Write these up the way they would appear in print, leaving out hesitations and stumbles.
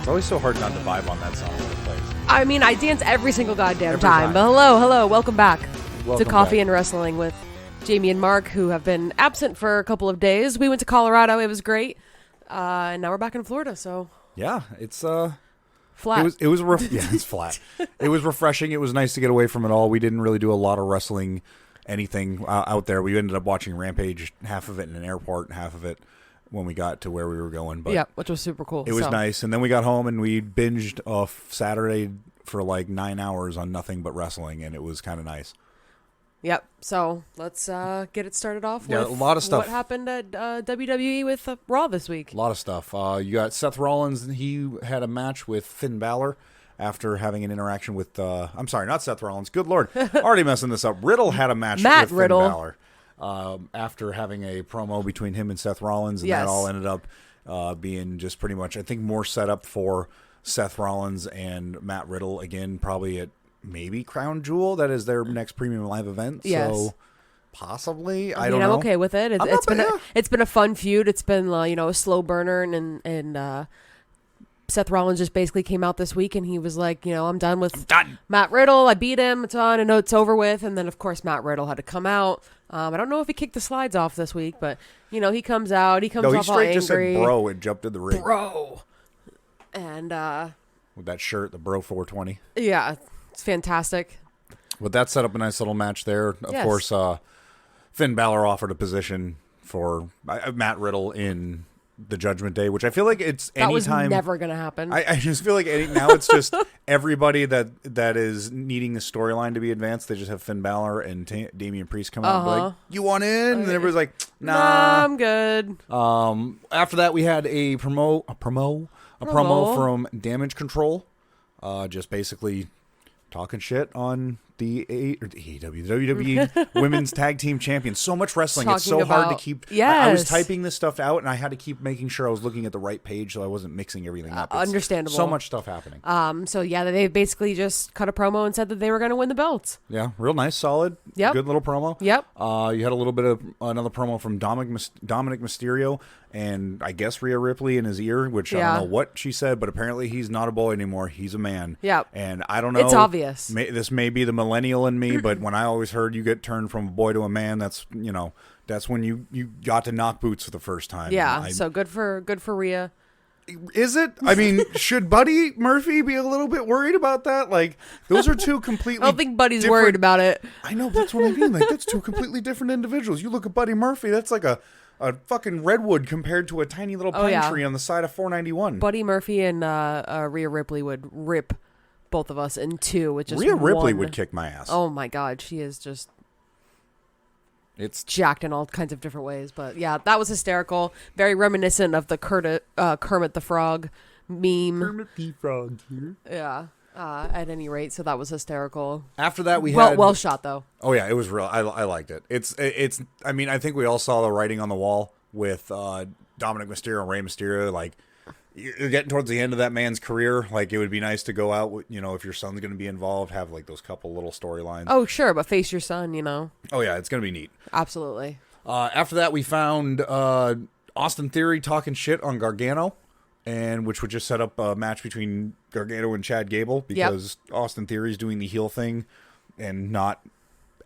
always so hard not to vibe on that song when it plays. I mean, I dance every single goddamn Every time. time. But hello, welcome back Welcome to Coffee back. and Wrestling with Jamie and Mark, who have been absent for a couple of days. We went to Colorado. It was great. And now we're back in Florida, so Yeah, it's flat. It was it's flat. It was refreshing. It was nice to get away from it all. We didn't really do a lot of wrestling, anything out there. We ended up watching Rampage, half of it in an airport, and half of it when we got to where we were going. But yeah, which was super cool. it was nice. And then we got home and we binged off Saturday for like 9 hours on nothing but wrestling, and it was kind of nice. Yep. So let's get it started off with a lot of stuff. What happened at WWE with Raw this week? A lot of stuff. You got Seth Rollins. He had a match with Finn Balor after having an interaction with... I'm sorry, not Seth Rollins. Good Lord. Already messing this up. Riddle had a match with Riddle. Finn Balor after having a promo between him and Seth Rollins. And Yes. that all ended up being just pretty much, I think, more set up for Seth Rollins and Matt Riddle. Again, probably at maybe Crown Jewel. That is their next premium live event. Yes. So possibly. I mean, don't know. I'm okay with it. It's been a fun feud. It's been a slow burner, and Seth Rollins just basically came out this week and he was like, I'm done with Matt Riddle. I beat him. It's on. I know it's over with. And then of course Matt Riddle had to come out. I don't know if he kicked the slides off this week, but he comes out. He comes off all angry. No, he straight just said bro and jumped in the ring. Bro. And with that shirt, the Bro 420. yeah, it's fantastic. But that set up a nice little match there. Of Yes. course, Finn Balor offered a position for Matt Riddle in the Judgment Day, which I feel like it's That was anytime. never going to happen. I just feel like now it's just everybody that is needing the storyline to be advanced. They just have Finn Balor and Damian Priest come out and be like, "You want in?" And everybody's like, "Nah, I'm good." After that, we had a promo from Damage Control, just basically talking shit on the AEW, WWE Women's Tag Team Champions. So much wrestling. It's so hard to keep. I was typing this stuff out, and I had to keep making sure I was looking at the right page so I wasn't mixing everything up. It's Understandable. So much stuff happening. So yeah, they basically just cut a promo and said that they were going to win the belts. Yeah, real nice, solid. Yep. Good little promo. Yep. You had a little bit of another promo from Dominic Mysterio and I guess Rhea Ripley in his ear, which I don't know what she said, but apparently he's not a boy anymore. He's a man. Yep. And I don't know. It's obvious. This may be the millennial in me, but when I always heard you get turned from a boy to a man, that's when you got to knock boots for the first time. Yeah. So good for Rhea. Is it? I mean, should Buddy Murphy be a little bit worried about that? Like, those are two completely. I don't think Buddy's different... worried about it. I know, that's what I mean. Like, that's two completely different individuals. You look at Buddy Murphy, that's like a fucking redwood compared to a tiny little pine tree on the side of 491. Buddy Murphy and Rhea Ripley would rip both of us in two, which is Rhea Ripley would kick my ass. Oh my god, she is just it's jacked in all kinds of different ways. But yeah, that was hysterical. Very reminiscent of the Kermit the Frog meme. Kermit the Frog here. Yeah. At any rate, so that was hysterical. After that, we had well shot though. Oh yeah, it was real. I liked it. It's. I mean, I think we all saw the writing on the wall with Dominic Mysterio and Rey Mysterio. Like, you're getting towards the end of that man's career. Like, it would be nice to go out with, if your son's going to be involved, have like those couple little storylines. Oh sure, but face your son, Oh yeah, it's going to be neat. Absolutely. After that, we found Austin Theory talking shit on Gargano. And which would just set up a match between Gargano and Chad Gable because Austin Theory's doing the heel thing and not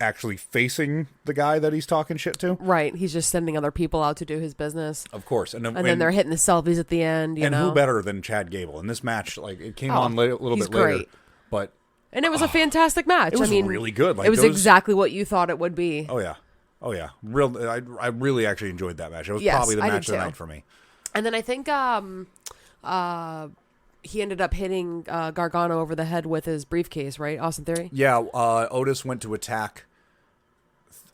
actually facing the guy that he's talking shit to. Right. He's just sending other people out to do his business. Of course. And then they're hitting the selfies at the end. You know? Who better than Chad Gable? In this match, like, it came on a little bit great. later. But and it was a fantastic match. It was really good. Like, it was exactly what you thought it would be. Oh, yeah. I really actually enjoyed that match. It was probably the match of the night for me. And then I think he ended up hitting Gargano over the head with his briefcase, right? Austin Theory? Yeah, Otis went to attack...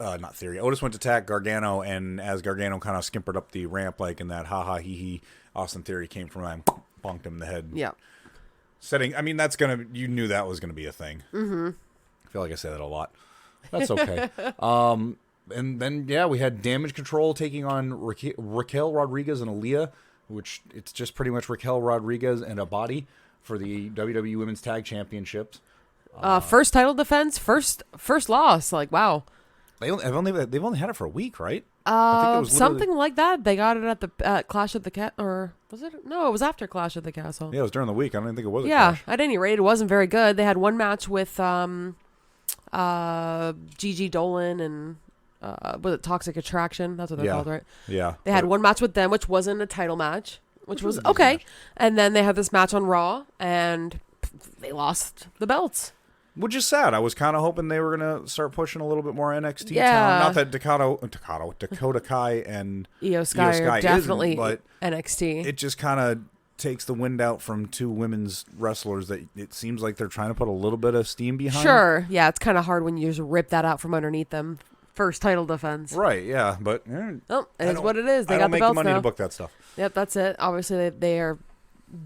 not Theory. Otis went to attack Gargano, and as Gargano kind of skimpered up the ramp, like in that ha-ha, hee-hee, Austin Theory came from him, bonked him in the head. Yeah. That's going to... You knew that was going to be a thing. Mm-hmm. I feel like I say that a lot. That's okay. And then, we had Damage Control taking on Raquel Rodriguez and Aaliyah, which it's just pretty much Raquel Rodriguez and a body for the WWE Women's Tag Championships. First title defense, first loss. Like, wow. they've only had it for a week, right? I think it was Something like that. They got it at the Clash of the or was it? No, it was after Clash of the Castle. Yeah, it was during the week. I don't even think it was. Yeah, at any rate, it wasn't very good. They had one match with Gigi Dolan and was it Toxic Attraction? That's what they're called, right? Yeah. They had one match with them, which wasn't a title match, which was a okay. match. And then they had this match on Raw, and they lost the belts. Which is sad. I was kind of hoping they were going to start pushing a little bit more NXT Yeah. talent. Not that Dakota Kai and Io Sky are definitely but NXT. it just kind of takes the wind out from two women's wrestlers that it seems like they're trying to put a little bit of steam behind. Sure. Yeah, it's kind of hard when you just rip that out from underneath them. First title defense. Right, yeah. But oh, it is what it is. They I got don't the make belts the money now. to book that stuff. Yep, that's it. Obviously, they are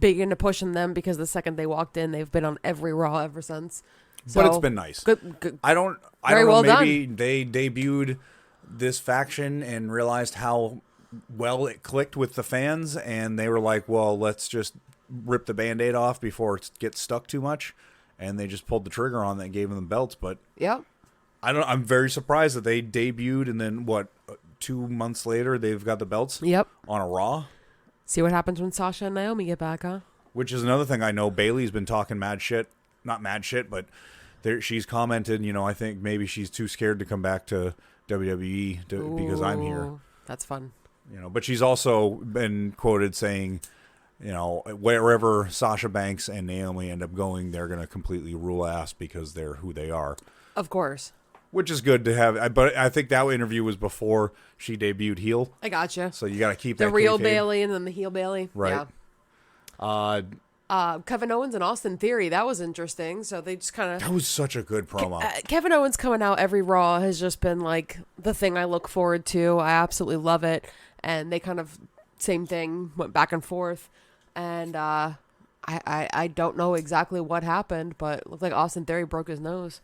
big into pushing them because the second they walked in, they've been on every Raw ever since. So, But it's been nice. Good. I don't Very know. well Maybe they debuted this faction and realized how well it clicked with the fans, and they were like, "Well, let's just rip the Band-Aid off before it gets stuck too much," and they just pulled the trigger on that and gave them the belts. But Yep. I'm very surprised that they debuted and then 2 months later they've got the belts. Yep. On a Raw. See what happens when Sasha and Naomi get back, huh? Which is another thing I know. Bailey's been talking mad shit. Not mad shit, but she's commented, I think maybe she's too scared to come back to WWE because I'm here. That's fun. But she's also been quoted saying, wherever Sasha Banks and Naomi end up going, they're going to completely rule ass because they're who they are. Of course. Which is good to have. But I think that interview was before she debuted heel. I gotcha. So you got to keep the that real kayfabe. Bailey and then the heel Bailey. Right. Yeah. Kevin Owens and Austin Theory, that was interesting. So they just kind of... That was such a good promo. Kevin Owens coming out every Raw has just been like the thing I look forward to. I absolutely love it. And they kind of, same thing, went back and forth. And I don't know exactly what happened, but it looked like Austin Theory broke his nose.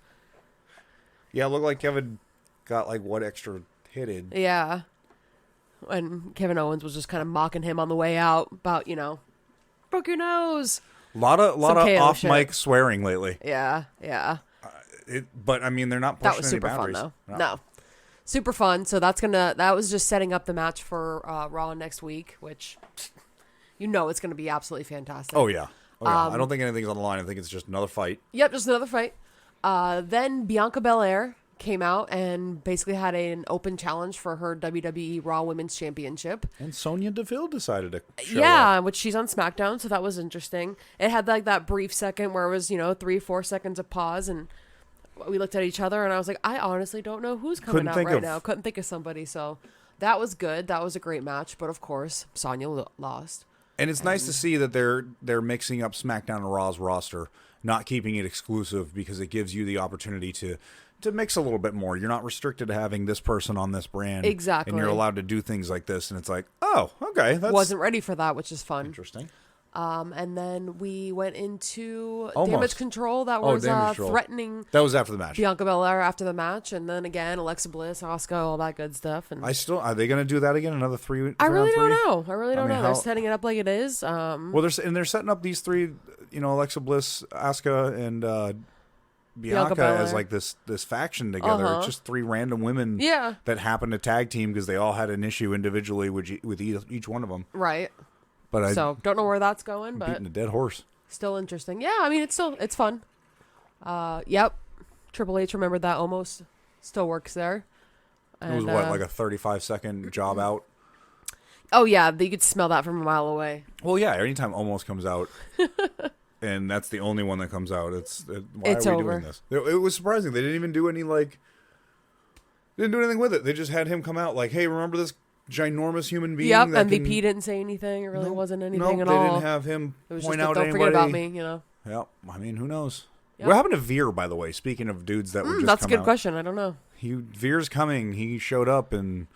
Yeah, it looked like Kevin got what extra hitted. Yeah. And Kevin Owens was just kind of mocking him on the way out about, broke your nose. A lot of off mic swearing lately. Yeah. But I mean, they're not pushing any boundaries. That was super fun, though. No. Super fun. So that was just setting up the match for Raw next week, which it's going to be absolutely fantastic. Oh yeah. I don't think anything's on the line. I think it's just another fight. Yep, just another fight. Then Bianca Belair came out and basically had an open challenge for her WWE Raw Women's Championship. And Sonya Deville decided to show up. Which she's on Smackdown, so that was interesting. It had that brief second where it was, 3-4 seconds of pause, and we looked at each other, and I was like, I honestly don't know who's coming out right now. Couldn't think of somebody, so that was good. That was a great match, but of course, Sonya lost. And it's nice to see that they're mixing up SmackDown and Raw's roster, not keeping it exclusive, because it gives you the opportunity to mix a little bit more. You're not restricted to having this person on this brand. Exactly. And you're allowed to do things like this, and it's like, oh, okay. Wasn't ready for that, which is fun. Interesting. And then we went into Almost. Damage Control. That was threatening. That was after the match. Bianca Belair after the match, and then again Alexa Bliss, Asuka, all that good stuff. And are they going to do that again? Another three? I really don't know. They're setting it up like it is. Well, they're setting up these three. Alexa Bliss, Asuka, and Bianca as this faction together. It's just three random women. Yeah. That happened to tag team because they all had an issue individually with each one of them. Right. But don't know where that's going, but beating a dead horse. Still interesting. Yeah, I mean it's fun. Yep. Triple H remembered that almost. Still works there. And, it was like a 35-second job out. Oh yeah, you could smell that from a mile away. Well, yeah. Anytime almost comes out, and that's the only one that comes out, why are we over. doing this? It was surprising. They didn't even do any didn't do anything with it. They just had him come out like, hey, remember this ginormous human being? Yep, MVP didn't say anything. It really wasn't anything at all. They didn't have him point out don't anybody. forget about me, Yep. I mean, who knows? Yep. What happened to Veer, by the way? Speaking of dudes that were just that's a good out. question. I don't know. Veer's coming. He showed up and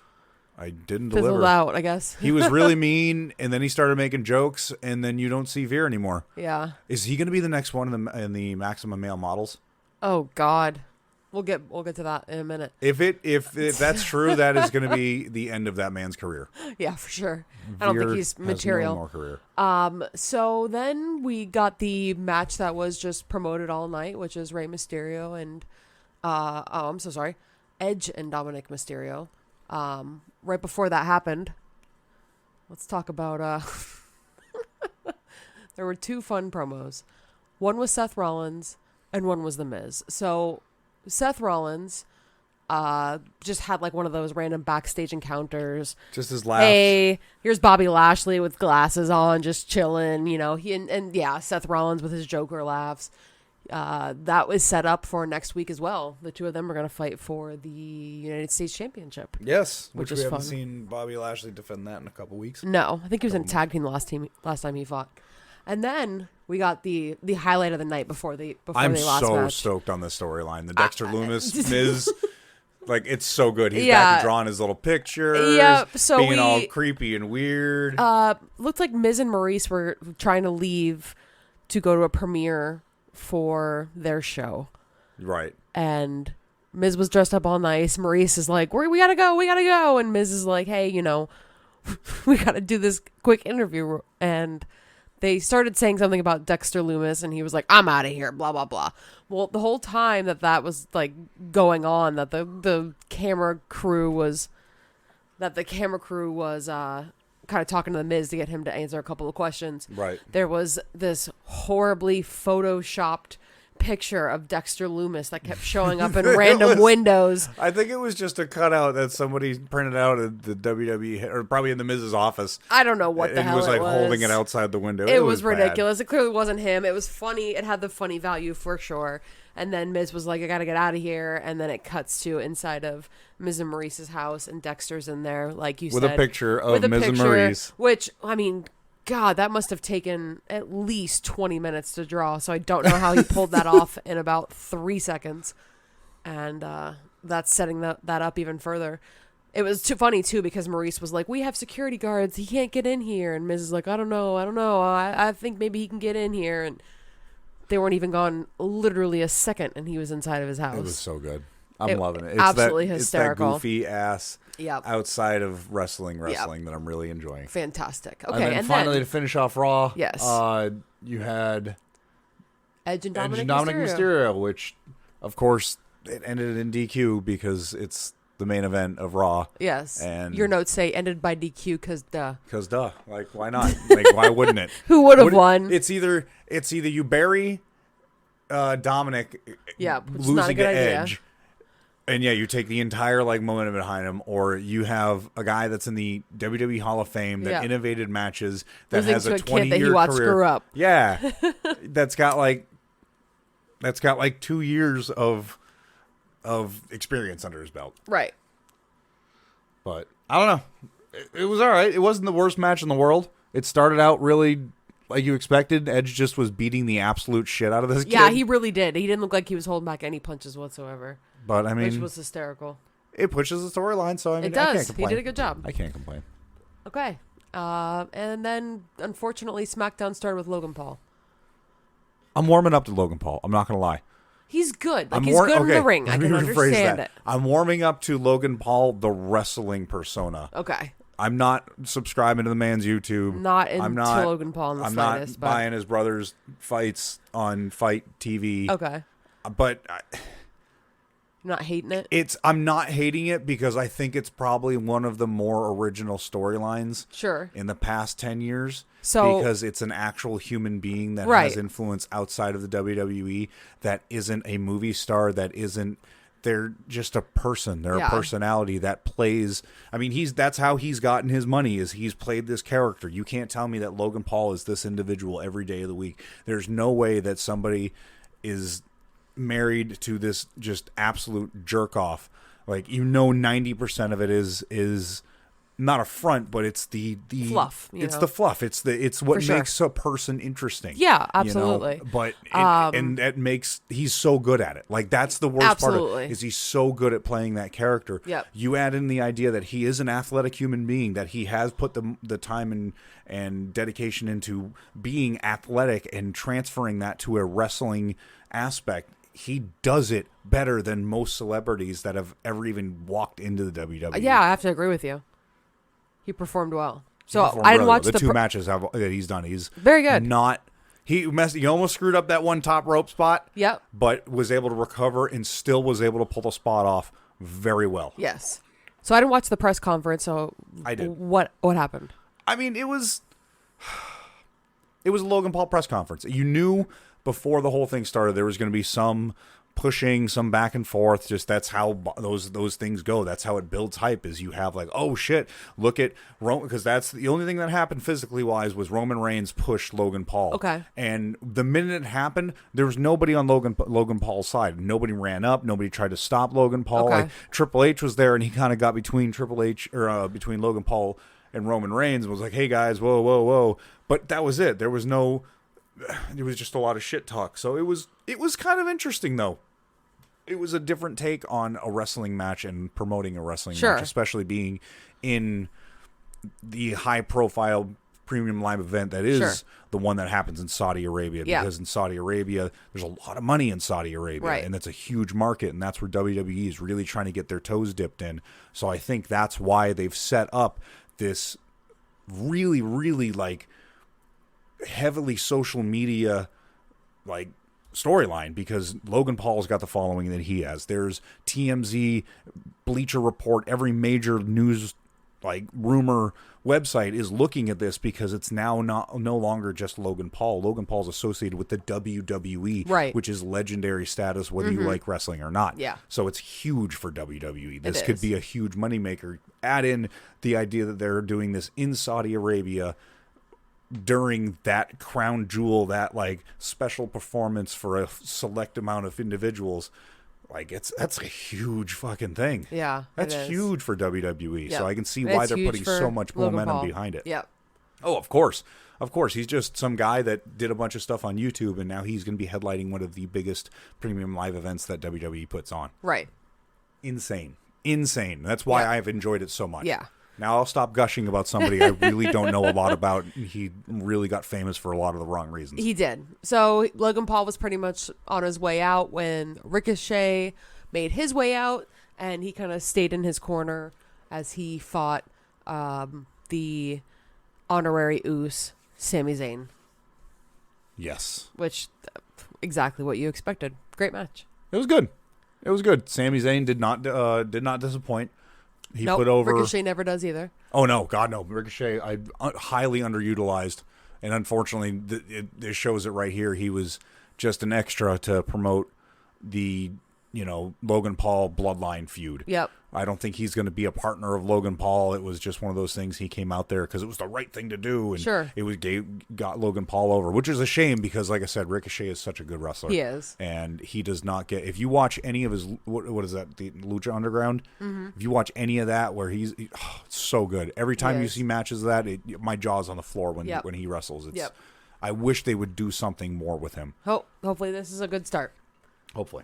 I didn't Fizzled deliver. out, I guess. He was really mean, and then he started making jokes, and then you don't see Veer anymore. Yeah. Is he going to be the next one in the Maximum Male Models? Oh God. We'll get to that in a minute. If that's true, that is going to be the end of that man's career. Yeah, for sure. I don't think he's material. Has no more career. So then we got the match that was just promoted all night, which is Rey Mysterio and I'm so sorry. Edge and Dominic Mysterio. Right before that happened, let's talk about there were 2 fun promos. One was Seth Rollins and one was The Miz. So Seth Rollins just had like one of those random backstage encounters. Just his laugh. Hey, here's Bobby Lashley with glasses on, just chilling. You know, Seth Rollins with his Joker laughs. That was set up for next week as well. The 2 of them are going to fight for the United States Championship. Yes, which is we haven't fun. seen Bobby Lashley defend that in a couple weeks. No, I think he was in a tag team last time he fought. And then we got the highlight of the night before the last match. I'm so stoked on this storyline. The Dexter Lumis Miz, like, it's so good. He's back to drawing his little pictures. Yep. So being all creepy and weird. Looked like Miz and Maurice were trying to leave to go to a premiere for their show. Right. And Miz was dressed up all nice. Maurice is like, we gotta go. And Miz is like, hey, we gotta do this quick interview. And they started saying something about Dexter Lumis, and he was like, I'm out of here, blah, blah, blah. Well, the whole time that was like going on, that the camera crew was kind of talking to the Miz to get him to answer a couple of questions. Right. There was this horribly photoshopped picture of Dexter Lumis that kept showing up in random windows. I think it was just a cutout that somebody printed out at the WWE, or probably in the Miz's office. I don't know what the hell it was. And was like holding it outside the window. It was ridiculous. Bad. It clearly wasn't him. It was funny. It had the funny value for sure. And then Miz was like, I gotta get out of here. And then it cuts to inside of Miz and Maurice's house, and Dexter's in there, like you said. With a picture of Miz and Maurice. Which, I mean, God, that must have taken at least 20 minutes to draw. So I don't know how he pulled that off in about 3 seconds. And that's setting that up even further. It was too funny, too, because Maurice was like, we have security guards. He can't get in here. And Miz is like, I don't know. I think maybe he can get in here. And they weren't even gone literally a second, and he was inside of his house. It was so good. I'm loving it. It's absolutely hysterical. It's that goofy ass outside of wrestling that I'm really enjoying. Fantastic. Okay, and finally to finish off Raw, yes, you had Edge and Dominic Mysterio, which, of course, it ended in DQ because it's the main event of Raw. Yes. And your notes say ended by DQ because duh. Because duh. Like, why not? Like, why wouldn't it? Who would have won? It's either you bury Dominic losing to Edge, and you take the entire like momentum behind him, or you have a guy that's in the WWE Hall of Fame that innovated matches, that has a 20-year career. Screw up. Yeah. that's got like 2 years of experience under his belt. Right. But I don't know. It was all right. It wasn't the worst match in the world. It started out really like you expected. Edge just was beating the absolute shit out of this kid. Yeah, he really did. He didn't look like he was holding back any punches whatsoever. But I mean, which was hysterical. It pushes the storyline, so I mean, it does. I can't complain. He did a good job. I can't complain. Okay. And then unfortunately SmackDown started with Logan Paul. I'm warming up to Logan Paul. I'm not going to lie. He's good. Like, he's good in the ring. I can understand it. I'm warming up to Logan Paul, the wrestling persona. Okay. I'm not subscribing to the man's YouTube. I'm not Logan Paul in the slightest. I'm not buying his brother's fights on Fight TV. Okay. But you're not hating it? I'm not hating it because I think it's probably one of the more original storylines in the past 10 years. Because it's an actual human being that has influence outside of the WWE, that isn't a movie star, they're just a person. They're a personality that plays. I mean, that's how he's gotten his money, is he's played this character. You can't tell me that Logan Paul is this individual every day of the week. There's no way that somebody is married to this just absolute jerk off. Like, 90% of it is not a front, but it's the fluff. It's the fluff. It's what makes a person interesting. Yeah, absolutely. But and that makes he's so good at it. Like, that's the worst part of it, is he's so good at playing that character. Yep. You add in the idea that he is an athletic human being, that he has put the time and dedication into being athletic and transferring that to a wrestling aspect. He does it better than most celebrities that have ever even walked into the WWE. Yeah, I have to agree with you. He performed well. So I didn't watch the two matches that he's done. He's very good. He almost screwed up that one top rope spot. Yep. But was able to recover and still was able to pull the spot off very well. Yes. So I didn't watch the press conference. So I did. What happened? I mean, it was a Logan Paul press conference. You knew before the whole thing started there was going to be some pushing, some back and forth. Just that's how those things go. That's how it builds hype. Is you have like, oh shit, look at Roman, because that's the only thing that happened physically wise was Roman Reigns pushed Logan Paul. Okay. And the minute it happened, there was nobody on Logan Paul's side. Nobody ran up. Nobody tried to stop Logan Paul. Okay. Like Triple H was there, and he kind of got between between Logan Paul and Roman Reigns and was like, hey guys, whoa, whoa, whoa. But that was it. There was just a lot of shit talk. So it was kind of interesting though. It was a different take on a wrestling match and promoting a wrestling match, especially being in the high profile premium live event that is the one that happens in Saudi Arabia. Because in Saudi Arabia, there's a lot of money in Saudi Arabia, and that's a huge market, and that's where WWE is really trying to get their toes dipped in. So I think that's why they've set up this really, really like heavily social media like storyline, because Logan Paul's got the following that he has. There's TMZ, Bleacher Report, every major news like rumor website is looking at this because it's now no longer just Logan Paul. Logan Paul's associated with the WWE, which is legendary status, whether you like wrestling or not. Yeah. So it's huge for WWE. This could be a huge moneymaker. Add in the idea that they're doing this in Saudi Arabia during that crown jewel, that like special performance for a select amount of individuals. Like that's a huge fucking thing. Yeah, that's huge for WWE. Yep. So I can see why they're putting so much momentum behind it. Yep. Oh, of course. He's just some guy that did a bunch of stuff on YouTube, and now he's going to be headlining one of the biggest premium live events that WWE puts on. Right. Insane. That's why I've enjoyed it so much. Yeah. Now I'll stop gushing about somebody I really don't know a lot about. He really got famous for a lot of the wrong reasons. He did. So Logan Paul was pretty much on his way out when Ricochet made his way out, and he kind of stayed in his corner as he fought the honorary Uce, Sami Zayn. Yes. Which, exactly what you expected. Great match. It was good. Sami Zayn did not disappoint. He put over Ricochet. Never does either. Oh no, God no! Ricochet, highly underutilized, and unfortunately, it shows it right here. He was just an extra to promote the Logan Paul bloodline feud. Yep. I don't think he's going to be a partner of Logan Paul. It was just one of those things. He came out there because it was the right thing to do, and it got Logan Paul over, which is a shame because, like I said, Ricochet is such a good wrestler. He is, and he does not get. If you watch any of his, what is that? The Lucha Underground. Mm-hmm. If you watch any of that, where it's so good. Every time you see matches of that, my jaw's on the floor when he wrestles. It's. Yep. I wish they would do something more with him. Hopefully, this is a good start. Hopefully.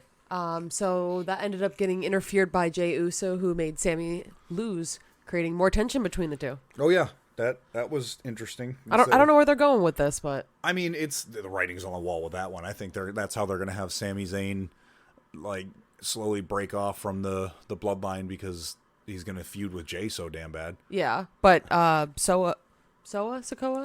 So that ended up getting interfered by Jey Uso, who made Sami lose, creating more tension between the two. Oh yeah, that was interesting. I don't know where they're going with this, but I mean, it's the writing's on the wall with that one. I think that's how they're going to have Sami Zayn like slowly break off from the bloodline because he's going to feud with Jey so damn bad. Yeah, but Solo Sikoa.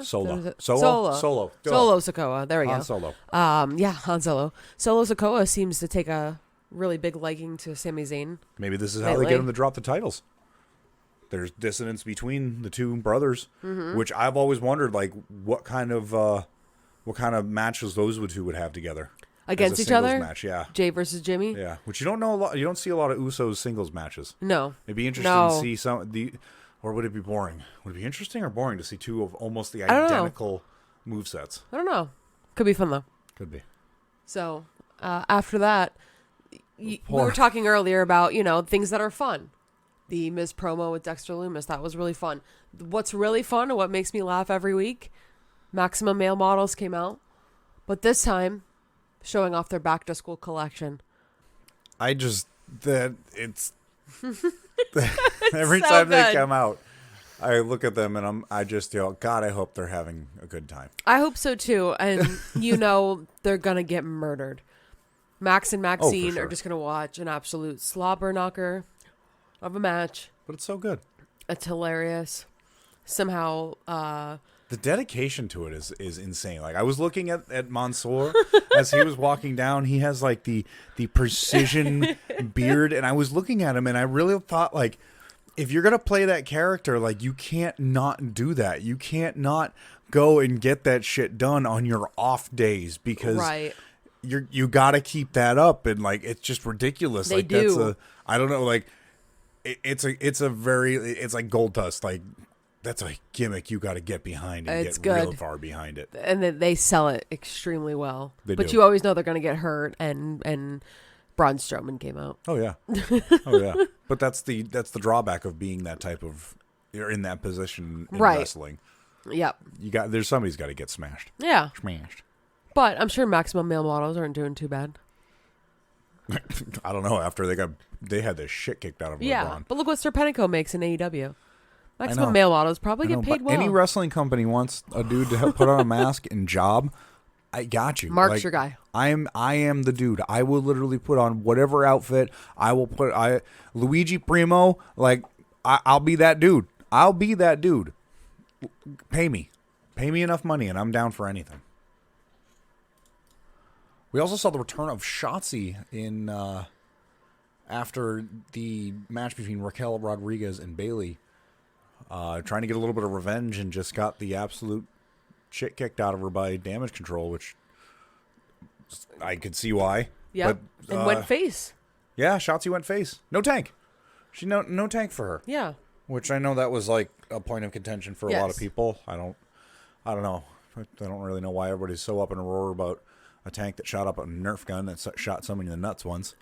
There we go. Han Solo. Han Solo. Solo Sikoa seems to take a really big liking to Sami Zayn. Maybe this is how they get him to drop the titles. There's dissonance between the two brothers, which I've always wondered, like what kind of matches those two would have together against each other. Match, yeah. Jay versus Jimmy. Yeah, which you don't know a lot. You don't see a lot of Usos singles matches. No, it'd be interesting to see some of the. Or would it be boring? Would it be interesting or boring to see two of almost the identical movesets? I don't know. Could be fun, though. Could be. So, after that, we were talking earlier about, things that are fun. The Miz promo with Dexter Lumis, that was really fun. What's really fun and what makes me laugh every week, Maximum Male Models came out. But this time, showing off their back-to-school collection. Every so time they come out, I look at them and I just God, I hope they're having a good time. I hope so too, and they're gonna get murdered. Max and Maxine are just gonna watch an absolute slobber knocker of a match. But it's so good. It's hilarious. Somehow, The dedication to it is insane. Like I was looking at Mansoor as he was walking down. He has like the precision beard, and I was looking at him, and I really thought like, if you're gonna play that character, like you can't not do that. You can't not go and get that shit done on your off days because you got to keep that up, and like it's just ridiculous. They like do. That's I don't know, like it's like gold dust. Like that's a gimmick you got to get behind and it's get good. real far behind it. And then they sell it extremely well. But you always know they're going to get hurt, and Braun Strowman came out. Oh yeah, oh yeah. But that's the drawback of being that type of you're in that position in wrestling. Yep. Somebody's got to get smashed. Yeah. Smashed. But I'm sure Maximum Male Models aren't doing too bad. I don't know. After they had the shit kicked out of them. Yeah, but look what Serpentico makes in AEW. Maximum know. Male Models probably get paid well. Any wrestling company wants a dude to put on a mask and job. I got you. Mark's your guy. I am the dude. I will literally put on whatever outfit. I will put Luigi Primo. Like I'll be that dude. I'll be that dude. Pay me enough money, and I'm down for anything. We also saw the return of Shotzi in after the match between Raquel Rodriguez and Bayley, trying to get a little bit of revenge, and just got the absolute shit kicked out of her by Damage Control, which I could see why. Yeah, but, and went face. Yeah, Shotzi went face. No tank. No tank for her. Yeah. Which I know that was like a point of contention for a lot of people. I don't know. I don't really know why everybody's so up in a roar about a tank that shot up a Nerf gun that shot somebody in the nuts once.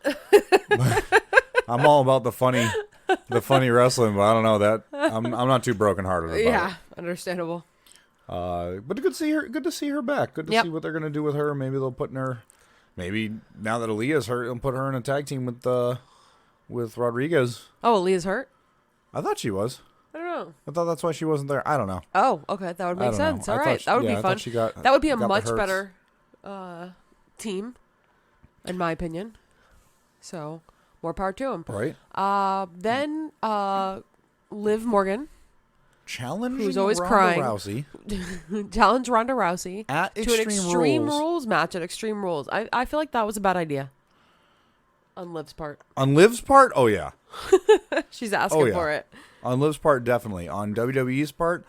I'm all about the funny wrestling, but I don't know that I'm not too brokenhearted about it. Yeah, understandable. But good to see her back. Good to see what they're gonna do with her. Maybe they'll put in her. Maybe now that Aaliyah's hurt, they'll put her in a tag team with Rodriguez. Oh, Aaliyah's hurt? I thought she was. I don't know. I thought that's why she wasn't there. I don't know. Oh, okay. That would make sense. All right. That would be fun. That would be a much better team, in my opinion. So, more power to him. Right. Then Liv Morgan. Challenging who's always Ronda crying. Rousey. Challenge Ronda Rousey. At to an Extreme Rules. Rules match at Extreme Rules. I feel like that was a bad idea. On Liv's part. On Liv's part? Oh, yeah. She's asking for it. On Liv's part, definitely. On WWE's part,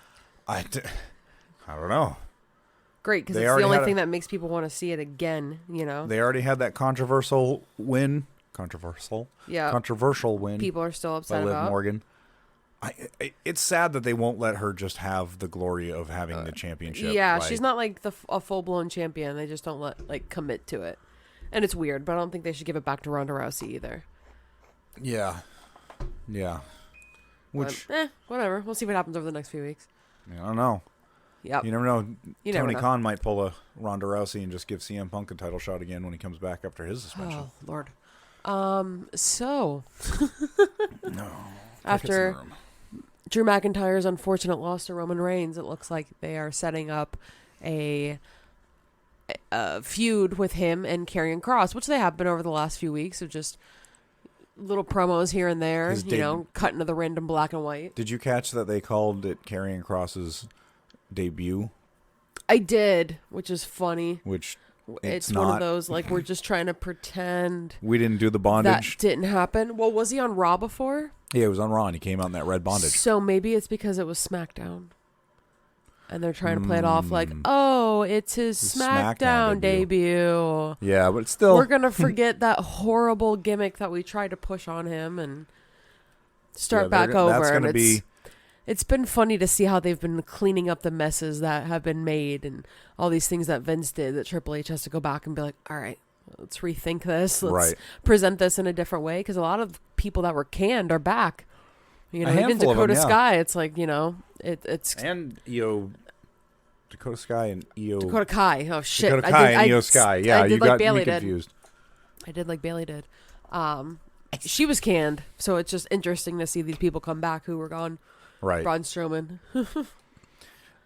I don't know. Great, because it's the only thing that makes people want to see it again, you know? They already had that controversial win. Controversial? Yeah. Controversial win. People are still upset by Liv about. Morgan. It's sad that they won't let her just have the glory of having the championship. Yeah, she's not like a full-blown champion. They just don't commit to it. And it's weird, but I don't think they should give it back to Ronda Rousey either. Yeah. Yeah. Which, whatever. We'll see what happens over the next few weeks. I don't know. Yep. You never know. Tony know. Khan might pull a Ronda Rousey and just give CM Punk a title shot again when he comes back after his suspension. Oh, Lord. So. No. After Drew McIntyre's unfortunate loss to Roman Reigns, it looks like they are setting up a feud with him and Karrion Kross, which they have been over the last few weeks of just little promos here and there, cutting to the random black and white. Did you catch that they called it Karrion Kross's debut? I did, which is funny. Which it's one of those, like, we're just trying to pretend we didn't do the bondage. That didn't happen. Well, was he on Raw before? Yeah, he was on Raw, and he came out in that red bondage. So maybe it's because it was SmackDown. And they're trying to play it off like, oh, it's his SmackDown debut. Yeah, but still. We're going to forget that horrible gimmick that we tried to push on him and start back over. That's going to be... It's been funny to see how they've been cleaning up the messes that have been made and all these things that Vince did that Triple H has to go back and be like, all right, let's rethink this. Let's present this in a different way. Because a lot of people that were canned are back. You know, even Dakota Sky, it's like, it's... And Dakota Sky and Dakota Kai. Oh, shit. Dakota Kai and Io Sky. Yeah, I did you like got Bailey me confused. I did like Bailey did. She was canned, so it's just interesting to see these people come back who were gone. Right. Braun Strowman.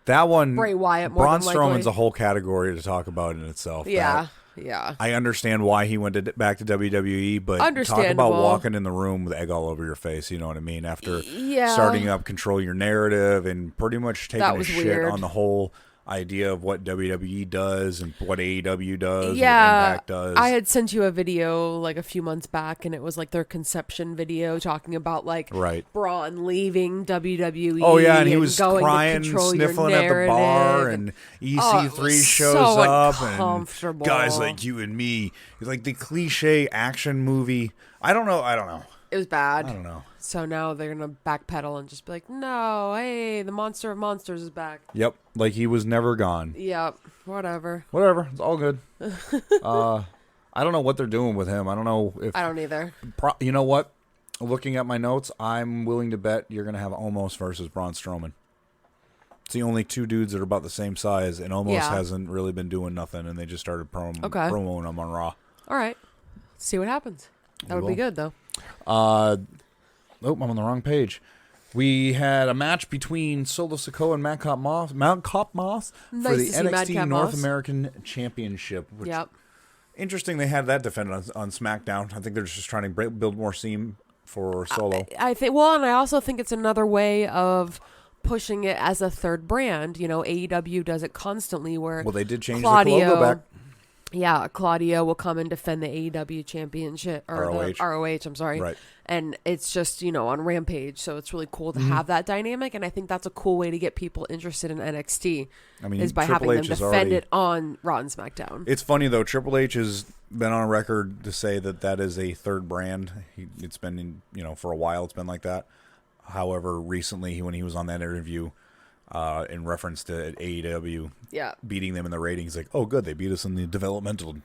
That one... Bray Wyatt, more Braun than likely. Strowman's a whole category to talk about in itself. Yeah. Yeah. I understand why he went back to WWE, but talk about walking in the room with egg all over your face. You know what I mean? After starting up Control Your Narrative and pretty much taking a shit on the whole idea of what WWE does and what AEW does, what Impact does. I had sent you a video like a few months back, and it was like their conception video talking about like Braun leaving WWE. Oh yeah, and he was crying, sniffling at the bar, and EC3 shows up, and guys like you and me. It's like the cliche action movie. I don't know. It was bad. I don't know. So now they're going to backpedal and just be like, no, hey, the monster of monsters is back. Yep. Like he was never gone. Yep. Whatever. It's all good. I don't know what they're doing with him. I don't know if... I don't either. You know what? Looking at my notes, I'm willing to bet you're going to have Omos versus Braun Strowman. It's the only two dudes that are about the same size, and Omos hasn't really been doing nothing, and they just started promoting him on Raw. All right. See what happens. That would be good, though. I'm on the wrong page. We had a match between Solo Sikoa and Mount Cop Moss for the NXT North American Championship. Which, interesting they had that defended on SmackDown. I think they're just trying to build more steam for Solo. I think. Well, and I also think it's another way of pushing it as a third brand. You know, AEW does it constantly where they did change the logo back. Yeah, Claudio will come and defend the AEW championship, or ROH. The ROH, I'm sorry. Right. And it's just, on Rampage, so it's really cool to have that dynamic, and I think that's a cool way to get people interested in NXT, is by having them defend it on Raw and SmackDown. It's funny, though, Triple H has been on record to say that is a third brand. It's been, for a while it's been like that. However, recently, when he was on that interview, in reference to AEW beating them in the ratings, like, oh, good, they beat us in the developmental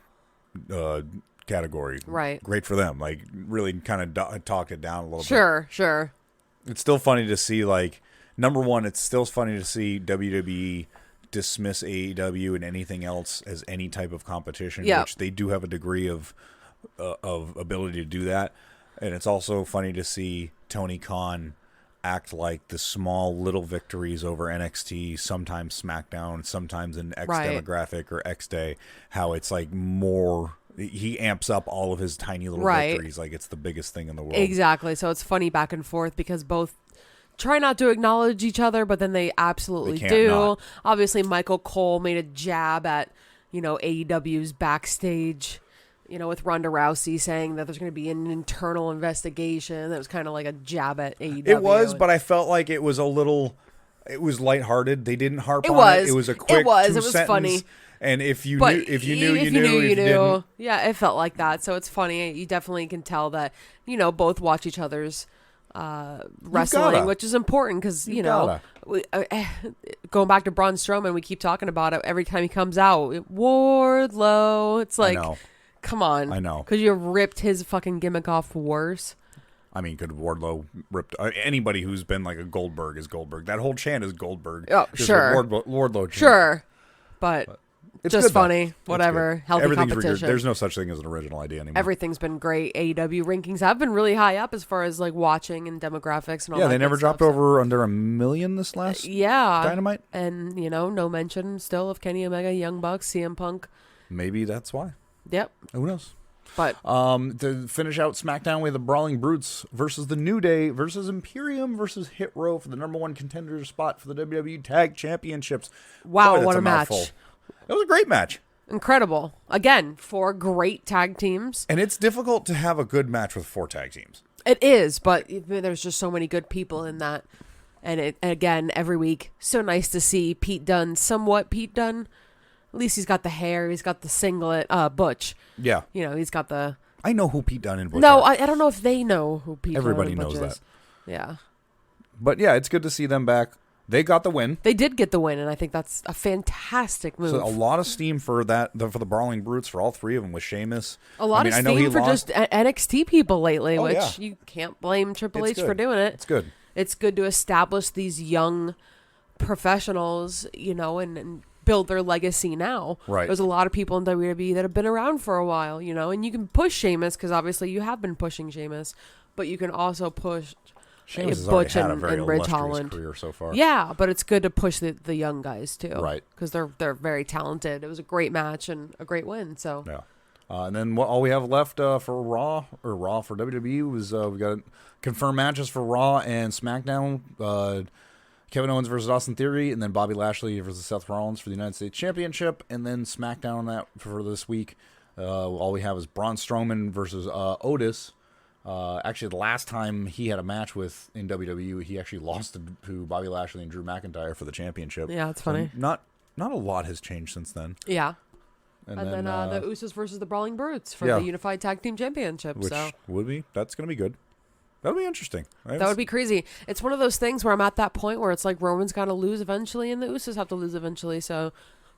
category. Right. Great for them. Like, really kind of talked it down a little bit. Sure. It's still funny to see, like, number one, it's still funny to see WWE dismiss AEW and anything else as any type of competition, which they do have a degree of ability to do that. And it's also funny to see Tony Khan act like the small little victories over NXT, sometimes SmackDown, sometimes in X demographic or X Day, how it's like more, he amps up all of his tiny little victories like it's the biggest thing in the world. Exactly. So it's funny back and forth because both try not to acknowledge each other, but then they absolutely do. Not. Obviously, Michael Cole made a jab at, AEW's backstage, with Ronda Rousey saying that there's going to be an internal investigation. That was kind of like a jab at AEW. It was, but I felt like it was lighthearted. They didn't harp on it. It was a quick it was funny. And if you knew, you knew. If you didn't. Yeah, it felt like that. So it's funny. You definitely can tell that, both watch each other's wrestling, which is important because, going back to Braun Strowman, we keep talking about it every time he comes out. Wardlow. It's like... Come on. I know. Could you have ripped his fucking gimmick off worse? I mean, could Wardlow ripped... anybody who's been like a Goldberg is Goldberg. That whole chant is Goldberg. Oh, sure. Wardlow chant. Sure. But it's just funny. Though. Whatever. Healthy competition. There's no such thing as an original idea anymore. Everything's been great. AEW rankings have been really high up as far as like watching and demographics and all that. Yeah, they never dropped over under 1 million this last Dynamite. And, no mention still of Kenny Omega, Young Bucks, CM Punk. Maybe that's why. Yep. Who knows? But to finish out SmackDown, we have the Brawling Brutes versus the New Day versus Imperium versus Hit Row for the number one contender spot for the WWE Tag Championships. Wow, what a match. It was a great match. Incredible. Again, 4 great tag teams. And it's difficult to have a good match with 4 tag teams. It is, but there's just so many good people in that. And again, every week, so nice to see Pete Dunne. At least he's got the hair. He's got the singlet. Butch. Yeah. He's got the... I know who Pete Dunne and Butch are. I don't know if they know who Pete Dunne and Butch is. Everybody knows that. Yeah. But yeah, it's good to see them back. They got the win. They did get the win, and I think that's a fantastic move. So a lot of steam for for the Brawling Brutes, for all 3 of them, with Sheamus. A lot of steam for just NXT people lately, which you can't blame Triple H for doing it. It's good. It's good to establish these young professionals, and build their legacy now. Right. There's a lot of people in WWE that have been around for a while, and you can push Sheamus because obviously you have been pushing Sheamus, but you can also push Sheamus has Butch already had a very and Ridge illustrious Holland. career so far. Yeah, but it's good to push the young guys too, Right? Because they're very talented. It was a great match and a great win. So Yeah. And then all we have left for Raw for WWE was we got confirmed matches for Raw and SmackDown. Kevin Owens versus Austin Theory, and then Bobby Lashley versus Seth Rollins for the United States Championship, and then SmackDown on that for this week. All we have is Braun Strowman versus Otis. Actually, the last time he had a match in WWE, he actually lost to Bobby Lashley and Drew McIntyre for the championship. yeah, it's funny. So not a lot has changed since then. Yeah. And then the Usos versus the Brawling Brutes for yeah. the Unified Tag Team Championship. Which that's going to be good. That'll be interesting. That would be crazy. It's one of those things where I'm at that point where it's like Roman's got to lose eventually and the Usos have to lose eventually. So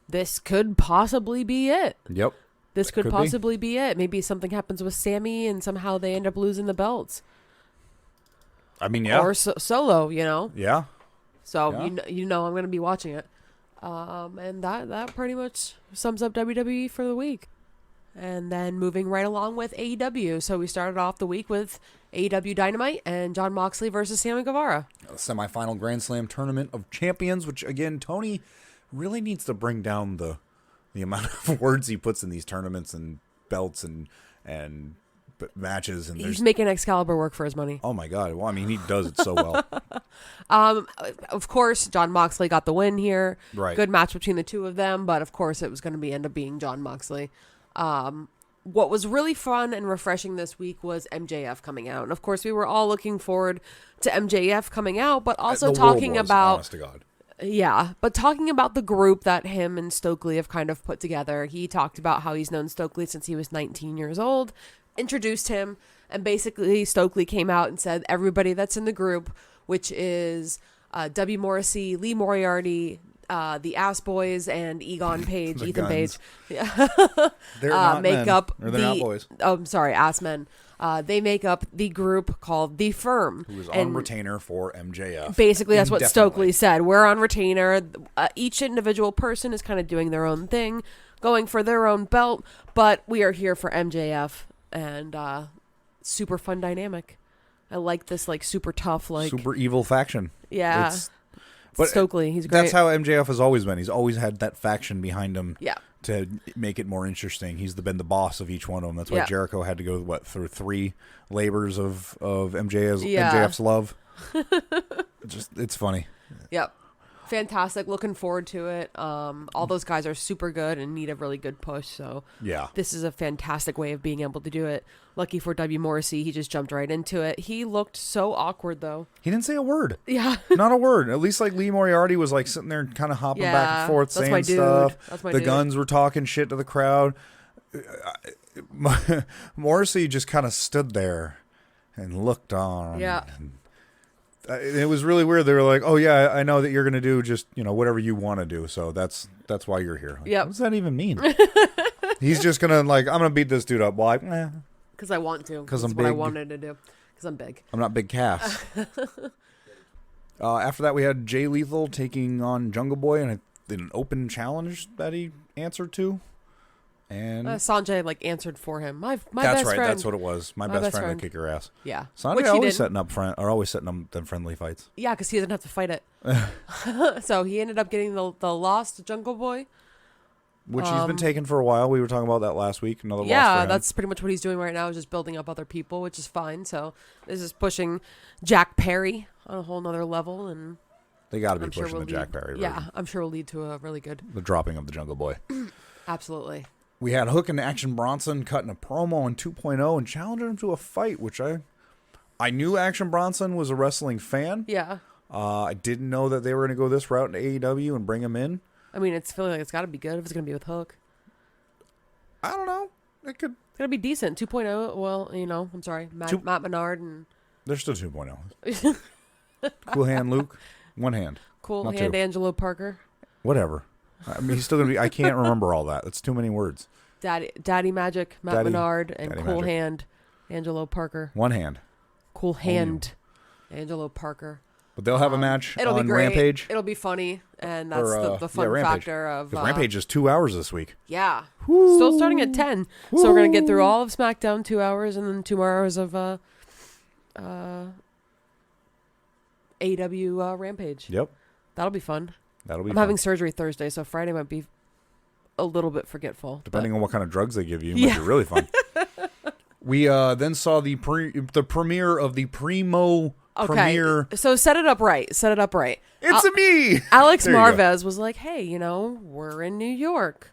this could possibly be it. Yep. This could possibly be it. Maybe something happens with Sammy and somehow they end up losing the belts. I mean, yeah. Or Solo, you know? Yeah. So, Yeah. I'm going to be watching it. And that pretty much sums up WWE for the week. And then moving right along with AEW. So we started off the week with AEW Dynamite and Jon Moxley versus Sammy Guevara. A semifinal Grand Slam tournament of champions, which again, Tony really needs to bring down the amount of words he puts in these tournaments and belts and matches. And He's making Excalibur work for his money. Oh my God. Well, I mean, he does it so well. Of course, Jon Moxley got the win here. Right. Good match between the two of them, but of course it was going to end up being Jon Moxley. What was really fun and refreshing this week was MJF coming out. And of course, we were all looking forward to MJF coming out, but also talking about, honest to God. Yeah, but talking about the group that him and Stokely have kind of put together. He talked about how he's known Stokely since he was 19 years old, introduced him, and basically Stokely came out and said everybody that's in the group, which is W. Morrissey, Lee Moriarty, the Ass Boys, and Egon Page, Ethan Page. Yeah. They're not make men. up Or they're not boys. Oh, I'm sorry, Ass Men. They make up the group called The Firm. Who is on retainer for MJF. Basically, that's what Indefinitely. Stokely said. We're on retainer. Each individual person is kind of doing their own thing, going for their own belt, but we are here for MJF, and super fun dynamic. I like this, like, super tough, like... Super evil faction. Yeah. But Stokely, he's great. That's how MJF has always been. He's always had that faction behind him. Yeah. To make it more interesting. He's been the boss of each one of them. That's why Jericho had to go through 3 labors of MJF's love. It's funny. Yep. Fantastic. Looking forward to it. All those guys are super good and need a really good push. So yeah, this is a fantastic way of being able to do it. Lucky for W. Morrissey, he just jumped right into it. He looked so awkward though. He didn't say a word. Yeah. Not a word. At least like Lee Moriarty was like sitting there kind of hopping back and forth, saying stuff. That's my the dude. Guns were talking shit to the crowd. Morrissey just kind of stood there and looked on. Yeah. It was really weird. They were like, "Oh yeah, I know that you're gonna do just whatever you want to do, so that's why you're here." Like, yep. What does that even mean? He's just gonna I'm gonna beat this dude up. Why? Because I want to. Because I'm what big. I wanted to do. Because I'm big. I'm not Big Cass. After that, we had Jay Lethal taking on Jungle Boy in an open challenge that he answered to. And Sanjay answered for him. My that's best right. friend. That's what it was. My best friend would kick your ass. Yeah. Sanjay always setting up them friendly fights. Yeah, because he doesn't have to fight it. So he ended up getting the lost Jungle Boy, which he's been taking for a while. We were talking about that last week. Another loss for him. That's pretty much what he's doing right now. Is just building up other people, which is fine. So this is pushing Jack Perry on a whole nother level, and they got to be pushing the Jack Perry version. Yeah, I'm sure will lead to a really good the dropping of the Jungle Boy. Absolutely. We had Hook and Action Bronson cutting a promo on 2.0 and challenging him to a fight, which I knew Action Bronson was a wrestling fan. Yeah. I didn't know that they were going to go this route in AEW and bring him in. I mean, it's feeling like it's got to be good if it's going to be with Hook. I don't know. It's going to be decent. 2.0, well, I'm sorry. Matt Menard and... They're still 2.0. Cool Hand Luke, one hand. Cool Hand Angelo Parker. Whatever. I mean, he's still going to be... I can't remember all that. That's too many words. Daddy Magic, Matt Menard, and Cool Magic. Hand, Angelo Parker. One hand. Cool Hand, Angelo Parker. But they'll have a match it'll on be great. Rampage. It'll be funny, and that's the fun factor of... Rampage is 2 hours this week. Yeah. Woo. Still starting at 10. Woo. So we're going to get through all of SmackDown, 2 hours, and then 2 more hours of AEW Rampage. Yep. That'll be fun. That'll be I'm fun. having surgery Thursday, so Friday might be a little bit forgetful. Depending on what kind of drugs they give you, it might be really fun. We then saw the premiere of the Primo premiere. So set it up right. It's me! Alex Marvez was like, hey, we're in New York.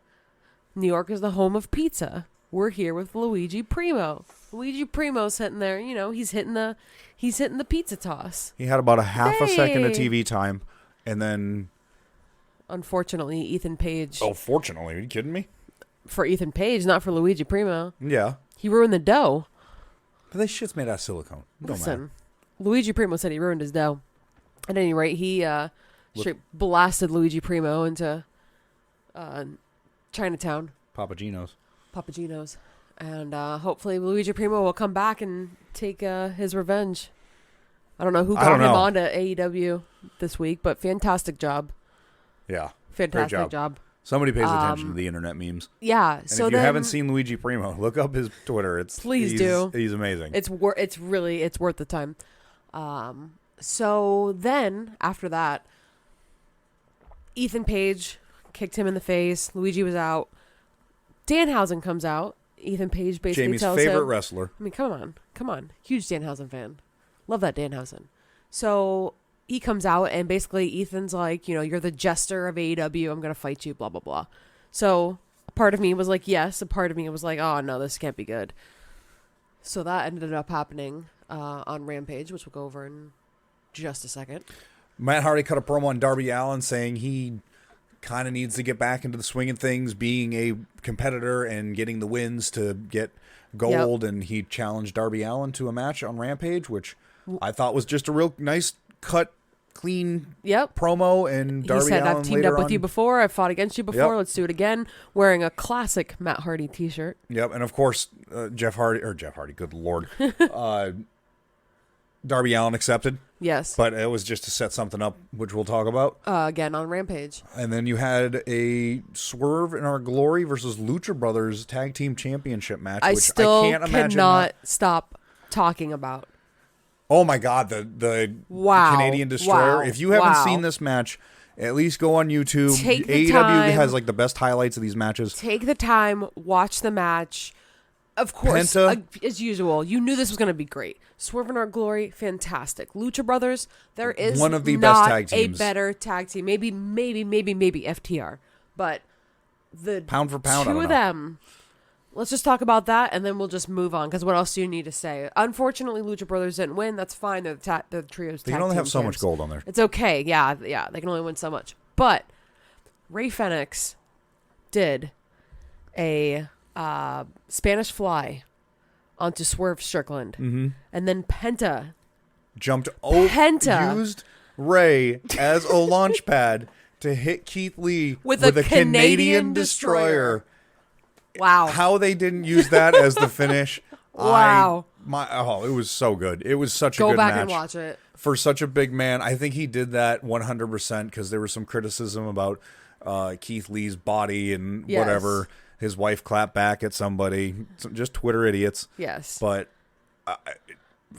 New York is the home of pizza. We're here with Luigi Primo. Luigi Primo's sitting there, he's hitting the pizza toss. He had about a half a second of TV time, and then... Unfortunately, Ethan Page... Oh, fortunately. Are you kidding me? For Ethan Page, not for Luigi Primo. Yeah. He ruined the dough. But this shit's made out of silicone. Listen, Luigi Primo said he ruined his dough. At any rate, he straight blasted Luigi Primo into Chinatown. Papagino's. And hopefully Luigi Primo will come back and take his revenge. I don't know who got him on to AEW this week, but fantastic job. Yeah. Fantastic job. Somebody pays attention to the internet memes. Yeah. And if you haven't seen Luigi Primo, look up his Twitter. Please do. He's amazing. It's worth the time. So then after that, Ethan Page kicked him in the face. Luigi was out. Danhausen comes out. Ethan Page basically tells him... Jamie's favorite wrestler. I mean, come on. Huge Danhausen fan. Love that Danhausen. So he comes out and basically Ethan's like, you're the jester of AEW. I'm going to fight you, blah, blah, blah. So a part of me was like, yes. A part of me was like, oh, no, this can't be good. So that ended up happening on Rampage, which we'll go over in just a second. Matt Hardy cut a promo on Darby Allin saying he kind of needs to get back into the swing of things, being a competitor and getting the wins to get gold. Yep. And he challenged Darby Allin to a match on Rampage, which I thought was just a real nice cut, clean promo. And Darby Allin I've teamed up with you before. I've fought against you before. Yep. Let's do it again. Wearing a classic Matt Hardy t-shirt. Yep. And of course, Jeff Hardy, good Lord. Darby Allin accepted. Yes. But it was just to set something up, which we'll talk about. Again on Rampage. And then you had a Swerve in Our Glory versus Lucha Brothers Tag Team Championship match, I cannot stop talking about. Oh my God, the Canadian Destroyer. If you haven't seen this match, at least go on YouTube. AEW has like the best highlights of these matches. Take the time, watch the match. Of course, as usual, you knew this was going to be great. Swerve in Our Glory, fantastic. Lucha Brothers, there is one of the best tag teams. A better tag team. Maybe FTR. But the pound for pound, two of them. Let's just talk about that, and then we'll just move on, because what else do you need to say? Unfortunately, Lucha Brothers didn't win. That's fine. They're the trio's tag team. They can only have so much gold on there. It's okay. Yeah. They can only win so much. But Ray Fenix did a... Spanish Fly onto Swerve Strickland. Mm-hmm. And then Penta used Ray as a launch pad to hit Keith Lee with a Canadian Destroyer. Wow. How they didn't use that as the finish. Wow. It was so good. It was such a good match. Go back and watch it. For such a big man. I think he did that 100% because there was some criticism about Keith Lee's body and whatever. His wife clapped back at somebody. Just Twitter idiots. Yes. But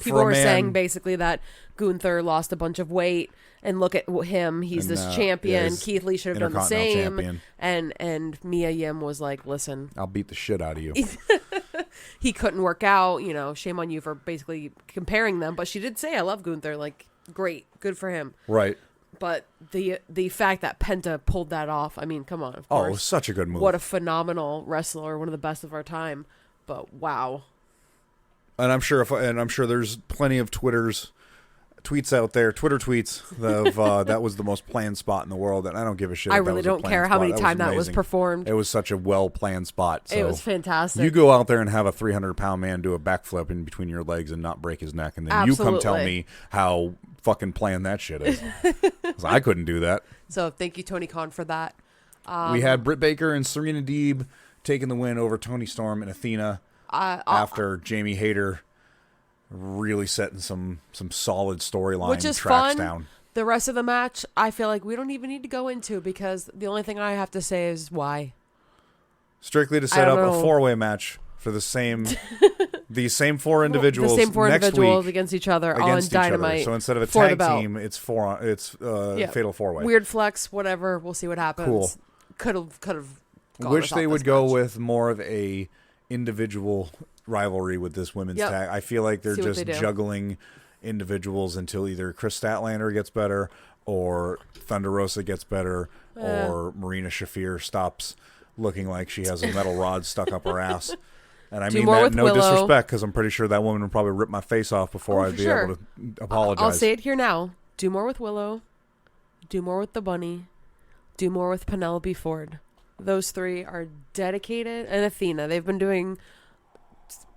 people were saying basically that Gunther lost a bunch of weight, and look at him. He's this champion. Keith Lee should have done the same. Champion. And Mia Yim was like, listen. I'll beat the shit out of you. He couldn't work out. Shame on you for basically comparing them. But she did say, I love Gunther. Like, great. Good for him. Right. But the fact that Penta pulled that off, I mean, come on. Of course. It was such a good move. What a phenomenal wrestler, one of the best of our time. But wow. And I'm sure there's plenty of tweets out there, Twitter tweets of that was the most planned spot in the world, and I don't give a shit. I really don't care how many times that was performed. It was such a well planned spot. So it was fantastic. You go out there and have a 300-pound man do a backflip in between your legs and not break his neck, and then you come tell me how fucking planned that shit is. I couldn't do that. So thank you, Tony Khan, for that. We had Britt Baker and Serena Deeb taking the win over Toni Storm and Athena after Jamie Hayter really setting some solid storyline which is tracks fun. Down. The rest of the match, I feel like we don't even need to go into, because the only thing I have to say is why. Strictly to set up a 4-way match for the same The same four individuals. The same four next individuals week against each other against on each other. Dynamite. So instead of a for the tag belt. team, it's fatal 4-way. Weird flex, whatever. We'll see what happens. Cool. Could have. Wish they would go with more of a individual rivalry with this women's tag. I feel like they're just juggling individuals until either Chris Statlander gets better, or Thunder Rosa gets better, or Marina Shafir stops looking like she has a metal rod stuck up her ass. And I mean that no disrespect, because I'm pretty sure that woman would probably rip my face off before I'd be able to apologize. I'll say it here now. Do more with Willow. Do more with the Bunny. Do more with Penelope Ford. Those three are dedicated. And Athena. They've been doing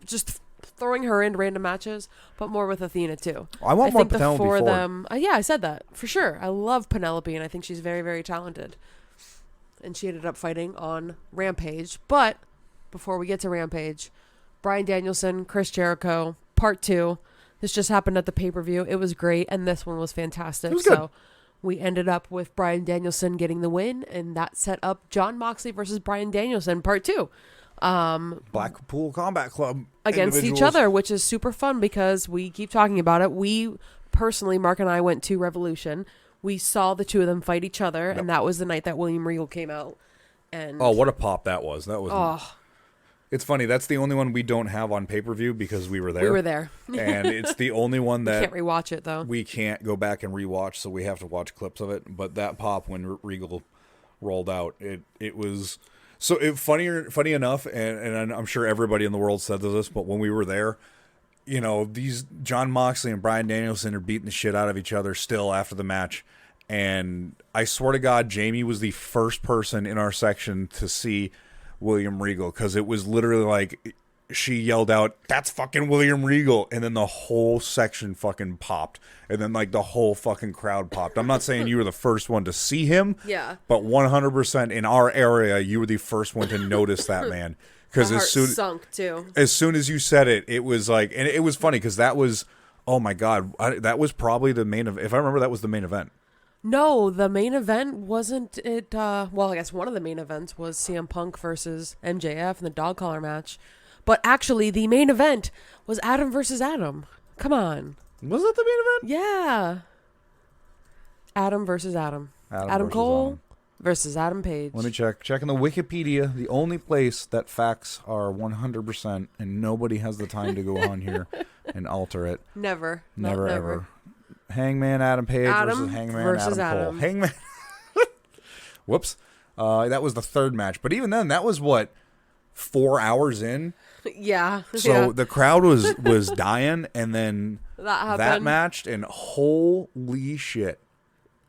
just throwing her in random matches, but more with Athena too. I want more Penelope Ford. Yeah, I said that for sure. I love Penelope, and I think she's very, very talented. And she ended up fighting on Rampage. But before we get to Rampage, Bryan Danielson, Chris Jericho, part 2. This just happened at the pay-per-view. It was great, and this one was fantastic. So we ended up with Bryan Danielson getting the win, and that set up Jon Moxley versus Bryan Danielson, part 2. Blackpool Combat Club against each other, which is super fun because we keep talking about it. We personally, Mark and I went to Revolution. We saw the two of them fight each other, and that was the night that William Regal came out. And what a pop that was! That was. It's funny. That's the only one we don't have on pay-per-view because we were there. We were there. And it's the only one that... We can't rewatch it, though. We can't go back and rewatch, so we have to watch clips of it. But that pop when Regal rolled out, it was... So funny enough, and I'm sure everybody in the world said this, but when we were there, you know, these Jon Moxley and Bryan Danielson are beating the shit out of each other still after the match. And I swear to God, Jamie was the first person in our section to see William Regal, because it was literally like she yelled out, "That's fucking William Regal," and then the whole section fucking popped, and then like the whole fucking crowd popped. I'm not saying you were the first one to see him, but 100% in our area, you were the first one to notice that man. Because as soon as you said it, it was like, and it was funny because that was, oh my God, that was probably the main event. If I remember, that was the main event. No, the main event wasn't it. Well, I guess one of the main events was CM Punk versus MJF in the dog collar match. But actually, the main event was Adam versus Adam. Come on. Was that the main event? Yeah. Adam versus Adam. Adam Cole versus Adam Page. Let me check. Checking the Wikipedia, the only place that facts are 100%, and nobody has the time to go on here and alter it. Never. Never, ever. Hangman Adam Page versus Hangman Adam Cole. Hangman. Whoops. That was the third match. But even then, that was what, 4 hours in? Yeah. So the crowd was dying, and then that matched, and holy shit.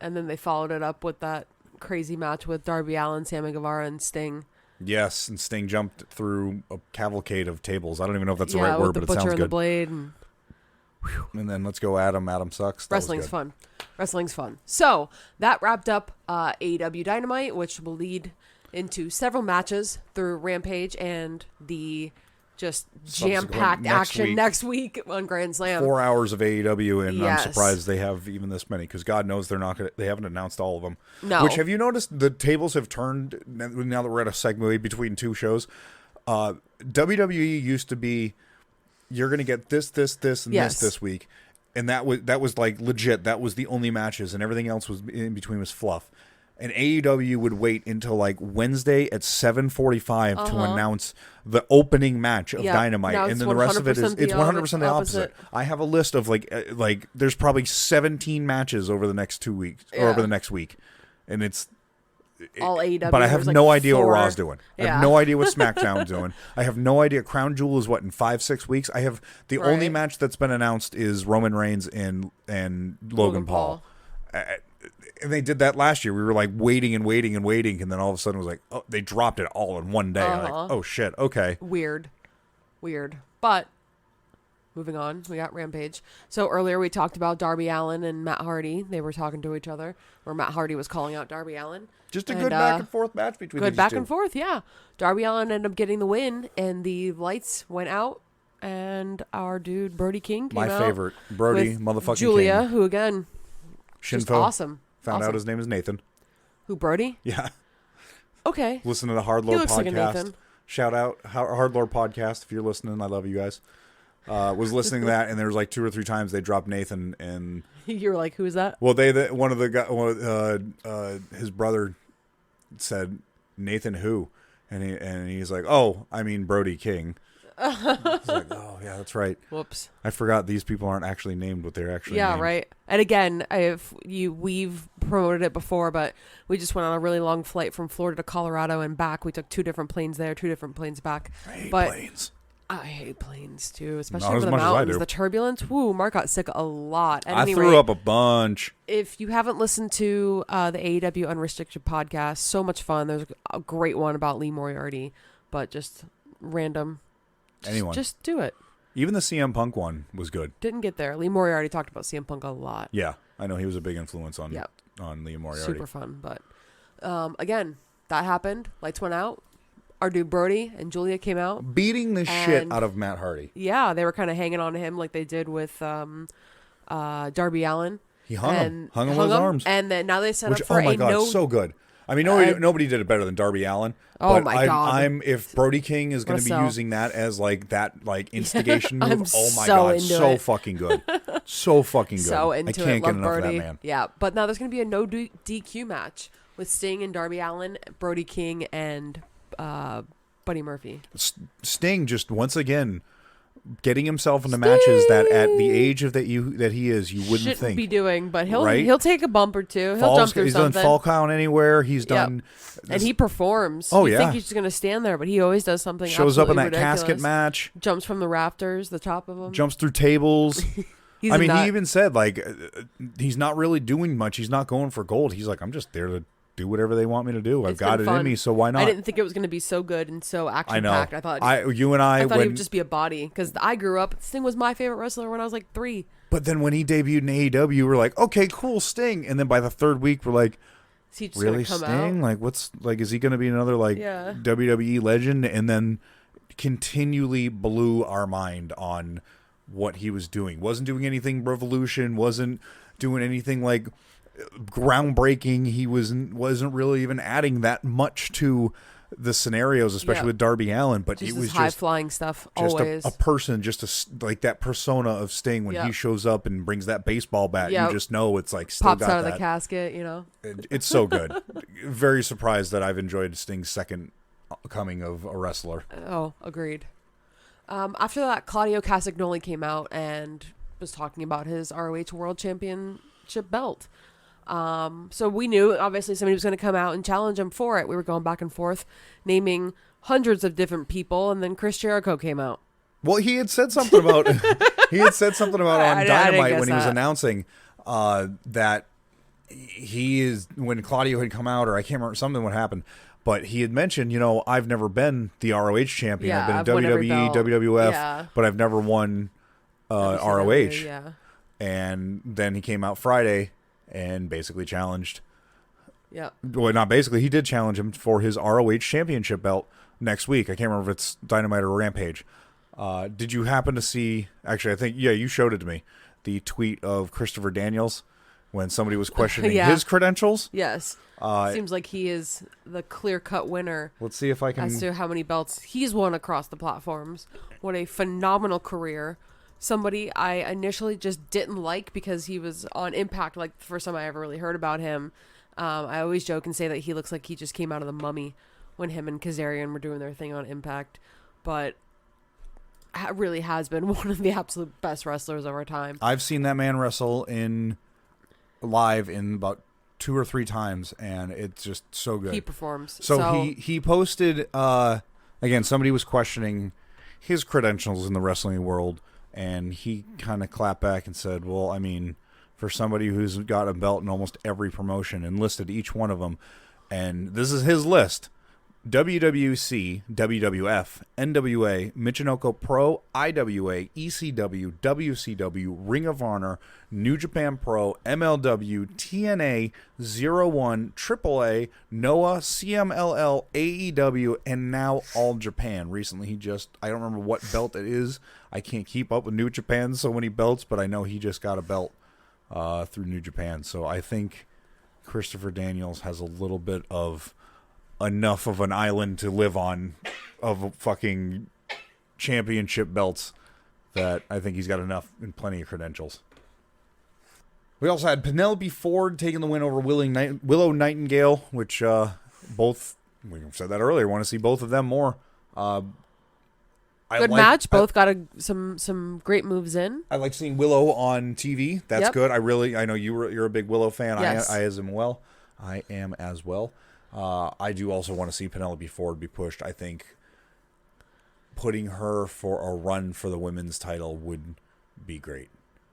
And then they followed it up with that crazy match with Darby Allin, Sammy Guevara, and Sting. Yes, and Sting jumped through a cavalcade of tables. I don't even know if that's the right word, but it sounds good. Yeah, with the butcher and the blade. And then let's go Adam. Adam sucks. Wrestling's fun. Wrestling's fun. So that wrapped up AEW Dynamite, which will lead into several matches through Rampage and the just jam-packed action next week on Grand Slam. 4 hours of AEW, and I'm surprised they have even this many, because God knows they haven't announced all of them. No. Which, have you noticed the tables have turned now that we're at a segue between two shows? WWE used to be, you're going to get this, and this week. And that was like legit. That was the only matches, and everything else was in between was fluff. And AEW would wait until like Wednesday at 7:45 to announce the opening match of Dynamite, and then the rest of it is 100% the opposite. I have a list of like there's probably 17 matches over the next 2 weeks or over the next week, and it's all AEW. But I have no idea what Raw's doing. I have no idea what SmackDown's doing. I have no idea. Crown Jewel is what, in 5-6 weeks. I have the only match that's been announced is Roman Reigns and Logan Paul. And they did that last year. We were like waiting, and then all of a sudden it was like, oh, they dropped it all in one day. Like, oh shit, okay. Weird. But moving on, we got Rampage. So earlier we talked about Darby Allin and Matt Hardy. They were talking to each other, or Matt Hardy was calling out Darby Allin. Just a good back and forth match between these two. Good back and forth, yeah. Darby Allin ended up getting the win, and the lights went out, and our dude Brody King came out. My favorite, Brody motherfucking Julia, King. Who again, just awesome. Found out his name is Nathan. Who, Brody? Yeah. Okay. Listen to the Hard Lord podcast. Like Shout out Hard Lord podcast if you're listening. I love you guys. was listening to that, and there was like 2 or 3 times they dropped Nathan, and You were like, "Who is that?" well, one of the guy, his brother said Nathan who, and he's like, oh, I mean Brody King. He's like, oh yeah, that's right. Whoops. I forgot these people aren't actually named what they're actually Yeah, named. right. And again, we've promoted it before, but we just went on a really long flight from Florida to Colorado and back. We took 2 different planes there, 2 different planes back. I hate but planes. I hate planes too, especially Not over as the much as I mountains. do. The turbulence. Woo, Mark got sick a lot. At I any threw rate, up a bunch. if you haven't listened to the AEW Unrestricted podcast, so much fun. There's a great one about Lee Moriarty, but just random. Anyone. Just do it. Even the CM Punk one was good. Didn't get there. Lee Moriarty talked about CM Punk a lot. Yeah, I know he was a big influence on Yep. on Lee Moriarty. Super fun. But again, that happened. Lights went out. Our dude Brody and Julia came out. Beating the shit And- out of Matt Hardy. Yeah, they were kind of hanging on to him like they did with Darby Allin. He hung him with his arms. And then now they set Which, up for oh my a god, no. so good. I mean, nobody did it better than Darby Allin. Oh but my God. if Brody King is going to be sell. using that as like instigation move, I'm oh my so god, into so it. fucking good, so fucking good. So into I can't it. get Love enough Brody. of that man. Yeah, but now there's going to be a no DQ match with Sting and Darby Allin, Brody King, and Buddy Murphy. Sting just once again getting himself into matches that at the age of that he is, you wouldn't Shouldn't think. be doing, but he'll Right? he'll take a bump or two. He'll jump through he's something. done fall count anywhere. He's done. And he performs. Oh, you yeah. think he's just going to stand there, but he always does something. shows up in that absolutely ridiculous. casket match. Jumps from the rafters, the top of them. Jumps through tables. He's I a mean, nut. he even said like he's not really doing much. He's not going for gold. He's like, I'm just there to do whatever they want me to do. I've It's got been it in fun. me, so why not? I didn't think it was going to be so good and so action packed. I thought you and I he when would just be a body because I grew up. Sting was my favorite wrestler when I was like 3. but then when he debuted in AEW, we're like, okay, cool, Sting. And then by the 3rd week, we're like, Is he just really, going to come Sting? out? Like, what's like? Is he going to be another like Yeah. WWE legend? And then continually blew our mind on what he was doing. Wasn't doing anything revolution. Wasn't doing anything like groundbreaking. He wasn't really even adding that much to the scenarios, especially Yeah. with Darby Allin. But Just it this was high just flying stuff just always. a person, just like that persona of Sting when Yeah. he shows up and brings that baseball bat. Yeah. You just know it's like still Pops got out of that. the casket, you know. It's so good. Very surprised that I've enjoyed Sting's second coming of a wrestler. Oh, agreed. After that, Claudio Castagnoli came out and was talking about his ROH World Championship belt. So we knew, obviously, somebody was going to come out and challenge him for it. We were going back and forth, naming hundreds of different people, and then Chris Jericho came out. Well, he had said something about on I didn't Dynamite guess when he was that. announcing that he is when Claudio had come out, or I can't remember something what happened. But he had mentioned, I've never been the ROH champion. Yeah, I've I've been won in every WWE, belt. WWF, Yeah. but I've never won ROH. Yeah. And then he came out Friday and basically challenged. Yeah. Well, not basically. He did challenge him for his ROH championship belt next week. I can't remember if it's Dynamite or Rampage. Did you happen to see? Actually, I think you showed it to me. The tweet of Christopher Daniels when somebody was questioning Yeah. his credentials. Yes. Seems like he is the clear-cut winner Let's see if I can. as to how many belts he's won across the platforms. What a phenomenal career. Somebody I initially just didn't like because he was on Impact, like the first time I ever really heard about him. I always joke and say that he looks like he just came out of the Mummy when him and Kazarian were doing their thing on Impact. But really has been one of the absolute best wrestlers of our time. I've seen that man wrestle live in about 2 or 3 times, and it's just so good. He performs. So he posted again. Somebody was questioning his credentials in the wrestling world, and he kind of clapped back and said, "Well, I mean, for somebody who's got a belt in almost every promotion and listed each one of them, and this is his list: WWC, WWF, NWA, Michinoku Pro, IWA, ECW, WCW, Ring of Honor, New Japan Pro, MLW, TNA, 01, AAA, NOAH, CMLL, AEW, and now All Japan. Recently, I don't remember what belt it is. I can't keep up with New Japan, so many belts, but I know he just got a belt through New Japan. So I think Christopher Daniels has a little bit of enough of an island to live on of fucking championship belts that I think he's got enough and plenty of credentials. We also had Penelope Ford taking the win over Willow Nightingale, which both, we said that earlier, want to see both of them more. Good match. Both got some great moves in. I like seeing Willow on TV. That's good. I know you're a big Willow fan. Yes. I am as well. I do also want to see Penelope Ford be pushed. I think putting her for a run for the women's title would be great.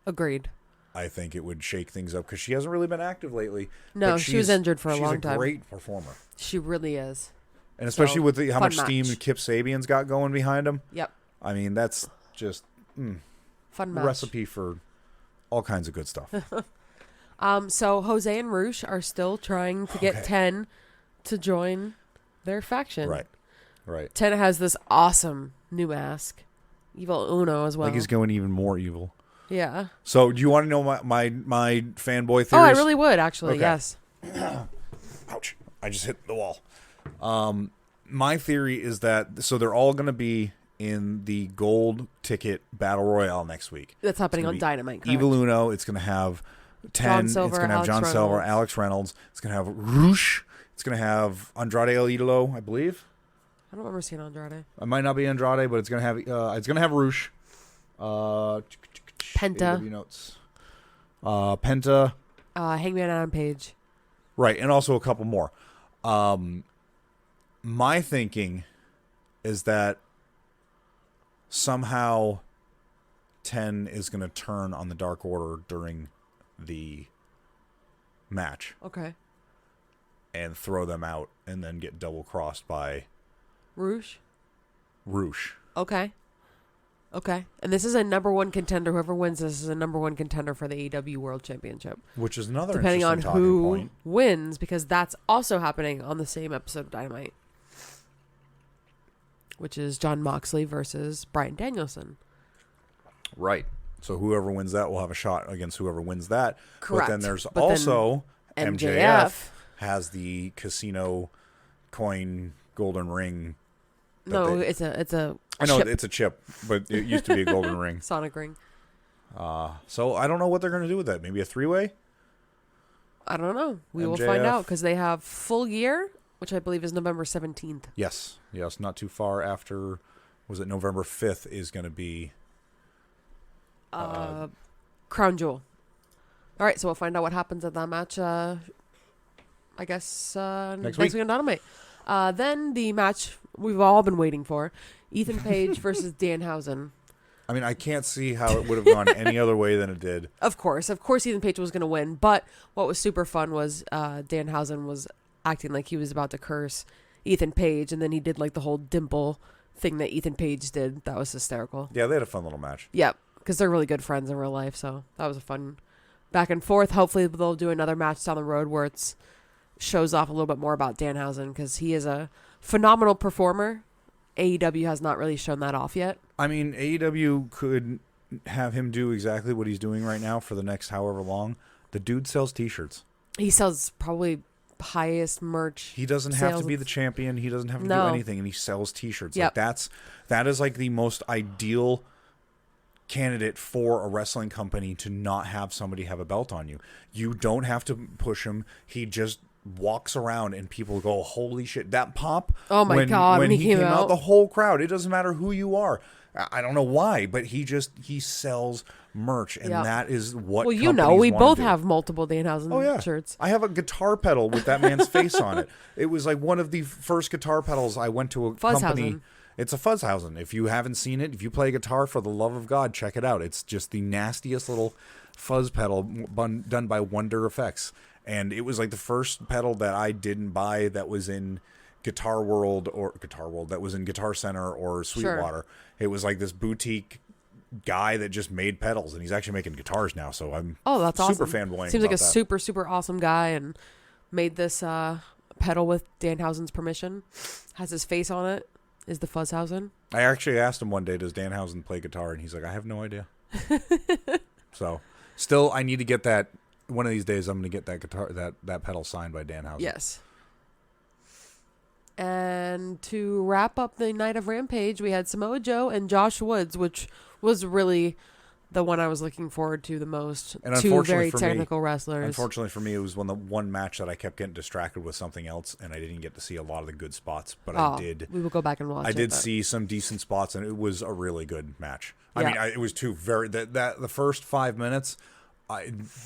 Agreed. I think it would shake things up because she hasn't really been active lately. No, she was injured for a long time. She's a great performer. She really is. And especially with how much steam match. Kip Sabian's got going behind him. Yep. I mean, that's just fun match. Recipe for all kinds of good stuff. So Jose and Roosh are still trying to get Ten to join their faction. Right. Ten has this awesome new mask. Evil Uno as well. I think he's going even more evil. Yeah. So do you want to know my fanboy theories? Oh, I really would, actually. Okay. Yes. Ouch. I just hit the wall. My theory is that, so they're all going to be in the gold ticket battle royale next week. That's happening on Dynamite, correct? Evil Uno. It's going to have 10. John Silver, it's going to have John Silver, Alex Reynolds. It's going to have Roosh. It's going to have Andrade El Idolo, I believe. I don't remember seeing Andrade. It might not be Andrade, but it's going to have Roosh. Penta. AEW notes. Penta. Hangman Adam Page. Right, and also a couple more. My thinking is that somehow 10 is going to turn on the Dark Order during the match. Okay. And throw them out and then get double-crossed by Roosh. Okay. And this is a number one contender. Whoever wins this is a number one contender for the AEW World Championship. Which is another depending on interesting who point. wins, because that's also happening on the same episode of Dynamite, which is Jon Moxley versus Bryan Danielson. Right. So whoever wins that will have a shot against whoever wins that. Correct. But then there's also then MJF has the casino coin golden ring. No, it's a I know chip. it's a chip, but it used to be a golden ring. Sonic ring. So I don't know what they're going to do with that. Maybe a three-way? I don't know. We will MJF. find out because they have Full Gear, which I believe is November 17th. Yes, not too far after. Was it November 5th is going to be Crown Jewel. All right, so we'll find out what happens at that match. I guess next week on Dynamite. Then the match we've all been waiting for: Ethan Page versus Danhausen. I mean, I can't see how it would have gone any other way than it did. Of course, Ethan Page was going to win. But what was super fun was Danhausen was acting like he was about to curse Ethan Page, and then he did like the whole dimple thing that Ethan Page did. That was hysterical. Yeah, they had a fun little match. Yep, because they're really good friends in real life, so that was a fun back and forth. Hopefully they'll do another match down the road where it's shows off a little bit more about Danhausen, because he is a phenomenal performer. AEW has not really shown that off yet. I mean, AEW could have him do exactly what he's doing right now for the next however long. The dude sells T-shirts. He sells probably highest merch. He doesn't have to be the champion. He doesn't have to do anything, and he sells T-shirts. Yep. Like that is like the most ideal candidate for a wrestling company to not have somebody have a belt on you. You don't have to push him. He just walks around and people go, holy shit, that pop. Oh my God. When he came out, the whole crowd, it doesn't matter who you are. I don't know why, but he sells merch, and that is what. Well, you know, we both have multiple Danhausen shirts. I have a guitar pedal with that man's face on it. It was like one of the first guitar pedals I went to a company. It's a Fuzzhausen. If you haven't seen it, if you play guitar, for the love of God, check it out. It's just the nastiest little fuzz pedal done by Wonder Effects. And it was like the first pedal that I didn't buy that was in Guitar World, that was in Guitar Center or Sweetwater. Sure. It was like this boutique guy that just made pedals, and he's actually making guitars now. So I'm that's super awesome. fanboying. Seems like a super, super awesome guy, and made this pedal with Danhausen's permission. Has his face on it. Is the Fuzzhausen. I actually asked him one day, does Danhausen play guitar? And he's like, I have no idea. So still, I need to get that. One of these days, I'm going to get that guitar, that pedal signed by Danhausen. Yes. And to wrap up the night of Rampage, we had Samoa Joe and Josh Woods, which was really the one I was looking forward to the most. And two very technical wrestlers. Unfortunately for me, it was one match that I kept getting distracted with something else, and I didn't get to see a lot of the good spots. But I did. We will go back and watch. I did see some decent spots, and it was a really good match. I mean, it was two very the first 5 minutes.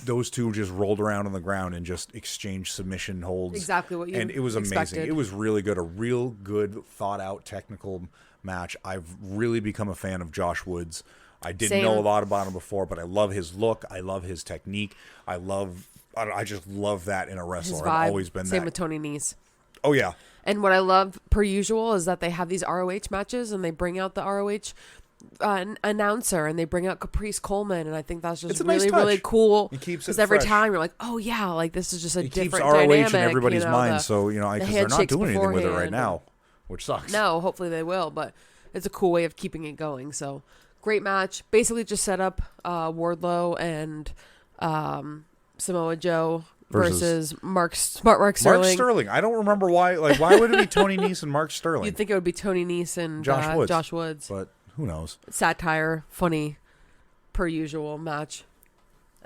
Those two just rolled around on the ground and just exchanged submission holds. Exactly what you and it was expected. amazing. It was really good. A real good, thought out technical match. I've really become a fan of Josh Woods. I didn't know a lot about him before, but I love his look. I love his technique. I just love that in a wrestler. I've always been Same with Tony Nese. Oh, yeah. And what I love, per usual, is that they have these ROH matches and they bring out the ROH announcer and they bring out Caprice Coleman, and I think that's just really, really cool. It keeps it because every fresh. time you're like, oh yeah, like this is just a different keeps ROH dynamic in everybody's mind. So because they're not doing anything with it right now, which sucks. No, hopefully they will, but it's a cool way of keeping it going. So great match. Basically, just set up Wardlow and Samoa Joe versus Mark Sterling. Mark Sterling. I don't remember why. Like, why would it be Tony Nese and Mark Sterling? You'd think it would be Tony Nese and Josh Woods. But who knows? Satire, funny, per usual match.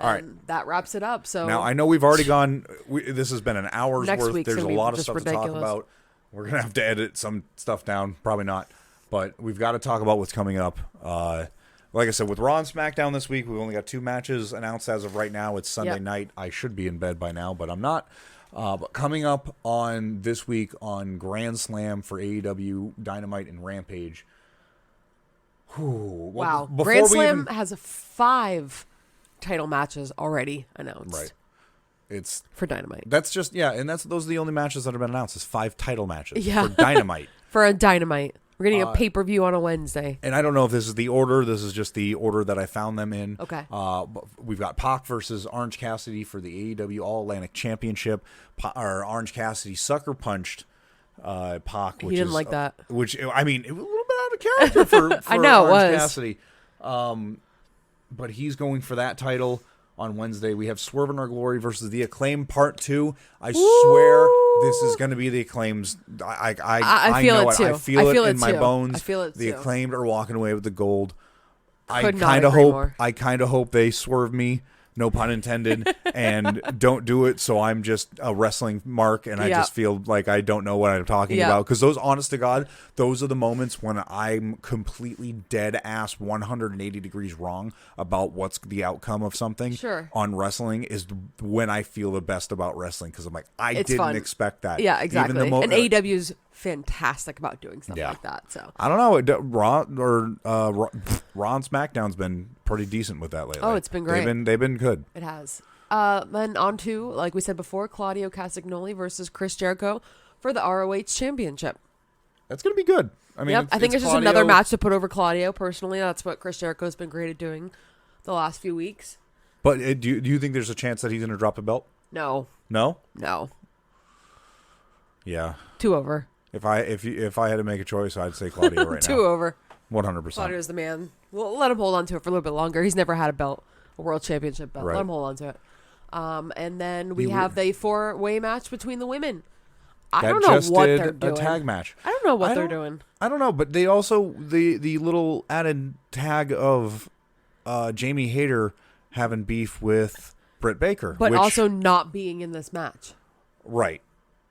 All right. That wraps it up. So now I know we've already gone. This has been an hour's worth. There's a lot of stuff to talk about. We're gonna have to edit some stuff down. Probably not, but we've got to talk about what's coming up. Like I said, with Raw and SmackDown this week, we've only got 2 matches announced as of right now. It's Sunday night. I should be in bed by now, but I'm not. But coming up on this week on Grand Slam for AEW Dynamite and Rampage. Wow. Grand Slam has 5 title matches already announced. Right. It's for Dynamite. That's just and those are the only matches that have been announced. Is 5 title matches for Dynamite. For a Dynamite. We're getting a pay-per-view on a Wednesday. And I don't know if this is the order. This is just the order that I found them in. Okay. We've got Pac versus Orange Cassidy for the AEW All-Atlantic Championship. Orange Cassidy sucker punched Pac. He didn't like that. Which, I mean, it was a little bit out of character for I know, Orange Cassidy. But he's going for that title on Wednesday. We have Swerve in Our Glory versus The Acclaim Part 2. I swear this is going to be The Acclaim's. I feel know it too. I feel it in my too. bones. I feel it The too. Acclaimed are walking away with the gold. I kind of hope they swerve me, no pun intended, and don't do it. So I'm just a wrestling mark, and I just feel like I don't know what I'm talking about. Because those, honest to God, those are the moments when I'm completely dead ass 180 degrees wrong about what's the outcome of something on wrestling is when I feel the best about wrestling. Because I'm like, I didn't expect that. Yeah, exactly. And AEW's fantastic about doing stuff like that. So I don't know. Raw and SmackDown's been pretty decent with that lately. Oh, it's been great. They've been good. It has. Then on to, like we said before, Claudio Castagnoli versus Chris Jericho for the ROH Championship. That's going to be good. I mean, I think it's just another match to put over Claudio. Personally, that's what Chris Jericho's been great at doing the last few weeks. But do you think there's a chance that he's going to drop a belt? No. No? No. Yeah. 2 over. If I had to make a choice, I'd say Claudio right 2 now. 2 over. 100%. Claudio's the man. We'll let him hold on to it for a little bit longer. He's never had a belt, a world championship belt. Right. Let him hold on to it. And then we have the 4-way match between the women. I don't know what they're doing. A tag match. I don't know what they're doing. I don't know, but they also the little added tag of Jamie Hayter having beef with Britt Baker, but also not being in this match. Right.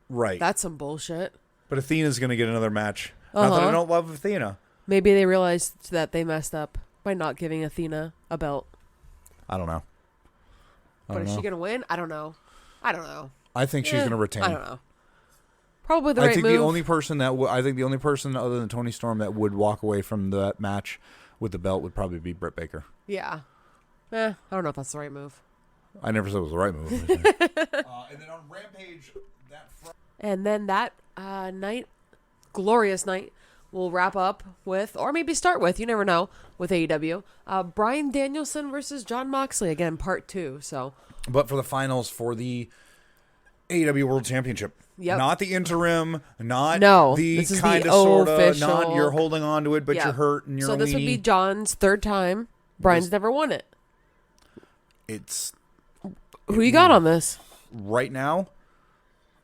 That's some bullshit. But Athena's going to get another match. Not that I don't love Athena. Maybe they realized that they messed up by not giving Athena a belt. I don't know. But is she going to win? I don't know. I think she's going to retain. I don't know. Probably the right move. The only person other than Toni Storm that would walk away from that match with the belt would probably be Britt Baker. Yeah. I don't know if that's the right move. I never said it was the right move. And then on Rampage, that night, glorious night, we'll wrap up with, or maybe start with, you never know, with AEW. Bryan Danielson versus Jon Moxley, again, part 2. So, but for the finals for the AEW World Championship. Yep. Not the interim, not the kind of sort of, not you're holding on to it, but you're hurt and you're So this would be John's 3rd time. Bryan's never won it. Who you got on this? Right now,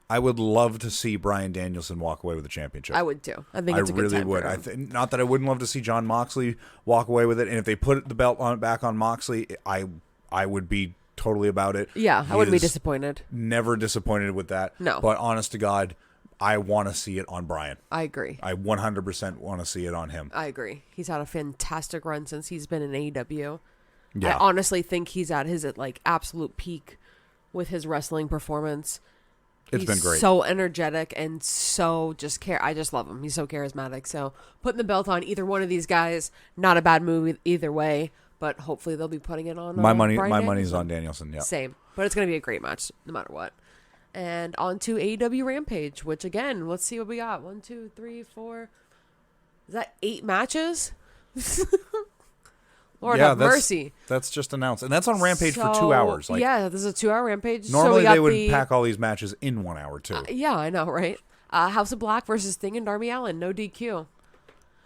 I would love to see Bryan Danielson walk away with the championship. I would too. I think it's a good time would. for him. Not that I wouldn't love to see Jon Moxley walk away with it, and if they put the belt back on Moxley, I would be totally about it. Yeah, I wouldn't be disappointed. Never disappointed with that. No. But honest to God, I want to see it on Bryan. I agree. I 100% want to see it on him. I agree. He's had a fantastic run since he's been in AEW. Yeah. I honestly think he's at his absolute peak with his wrestling performance. It's been great. So energetic and so I just love him. He's so charismatic. So putting the belt on either one of these guys, not a bad move either way. But hopefully they'll be putting it on. My money's on Danielson. Yeah. Same, but it's going to be a great match no matter what. And on to AEW Rampage, which again, let's see what we got. 1, 2, 3, 4. Is that 8 matches? Lord have mercy. That's just announced. And that's on Rampage for 2 hours. Yeah, this is a 2-hour Rampage. Normally they would pack all these matches in 1 hour too. Yeah, I know, right? House of Black versus Sting and Darby Allin. No DQ.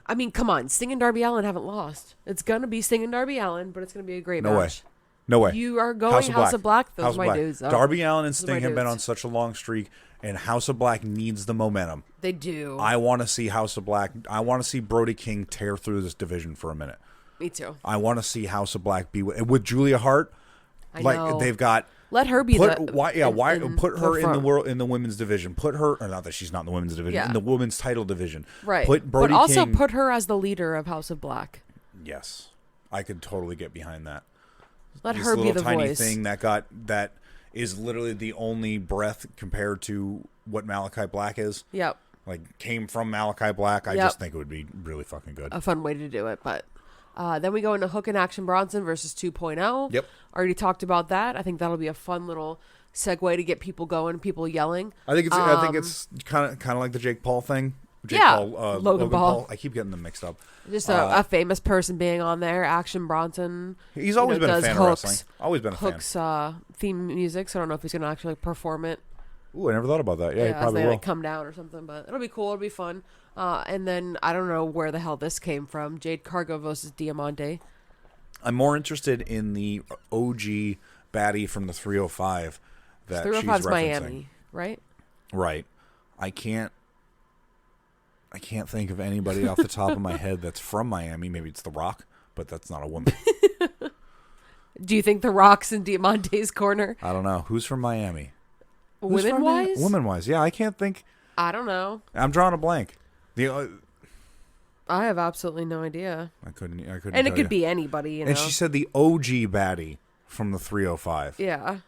I mean, come on. Sting and Darby Allin haven't lost. It's going to be Sting and Darby Allin, but it's going to be a great match. No way. You are going House of Black. Those are my dudes. Darby Allin and Sting have been on such a long streak, and House of Black needs the momentum. They do. I want to see House of Black. I want to see Brody King tear through this division for a minute. Me too. I want to see House of Black be with Julia Hart. I know. They've got. Let her be put her in the women's division. Put her, or not that she's not in the women's division, in the women's title division. Right. Put Brody but also King, put her as the leader of House of Black. Yes, I could totally get behind that. Let her be the tiny voice. Thing that is literally the only breath compared to what Malachi Black is. Yep. Like came from Malachi Black. I just think it would be really fucking good. A fun way to do it, but. Then we go into Hook and Action Bronson versus 2.0. Yep. Already talked about that. I think that'll be a fun little segue to get people going, people yelling. I think it's kind of like the Jake Paul thing. Logan Paul. I keep getting them mixed up. Just a famous person being on there. Action Bronson. He's always been a fan of wrestling. Always been a fan. Hook's theme music, so I don't know if he's going to actually perform it. Ooh, I never thought about that. Yeah, he probably will. Come down or something, but it'll be cool. It'll be fun. And then I don't know where the hell this came from. Jade Cargo versus Diamante. I'm more interested in the OG baddie from the 305 that 305's she's referencing. Miami, right? Right. I can't think of anybody off the top of my head that's from Miami. Maybe it's The Rock, but that's not a woman. Do you think The Rock's in Diamante's corner? I don't know. Who's from Miami? Women-wise? Women-wise, yeah. I can't think. I don't know. I'm drawing a blank. I have absolutely no idea. I couldn't. And it could be anybody, you know. And she said the OG baddie from the 305. Yeah.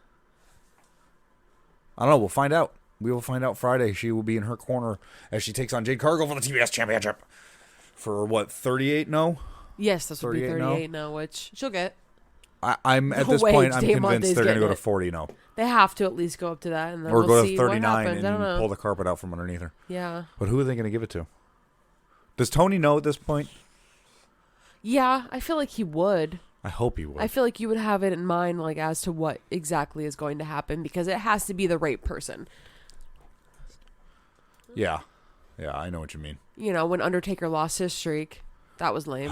I don't know. We'll find out. We will find out Friday. She will be in her corner as she takes on Jade Cargill for the TBS Championship. For what, 38 no? Yes, this would be 38 no, which she'll get. I'm at this point, I'm convinced they're going to go to 40 no. They have to at least go up to that, and then or we'll go see to 39 what happens. and pull the carpet out from underneath her. Yeah. But who are they going to give it to? Does Tony know at this point? Yeah, I feel like he would. I hope he would. I feel like you would have it in mind, like as to what exactly is going to happen, because it has to be the right person. Yeah, I know what you mean. You know, when Undertaker lost his streak, that was lame.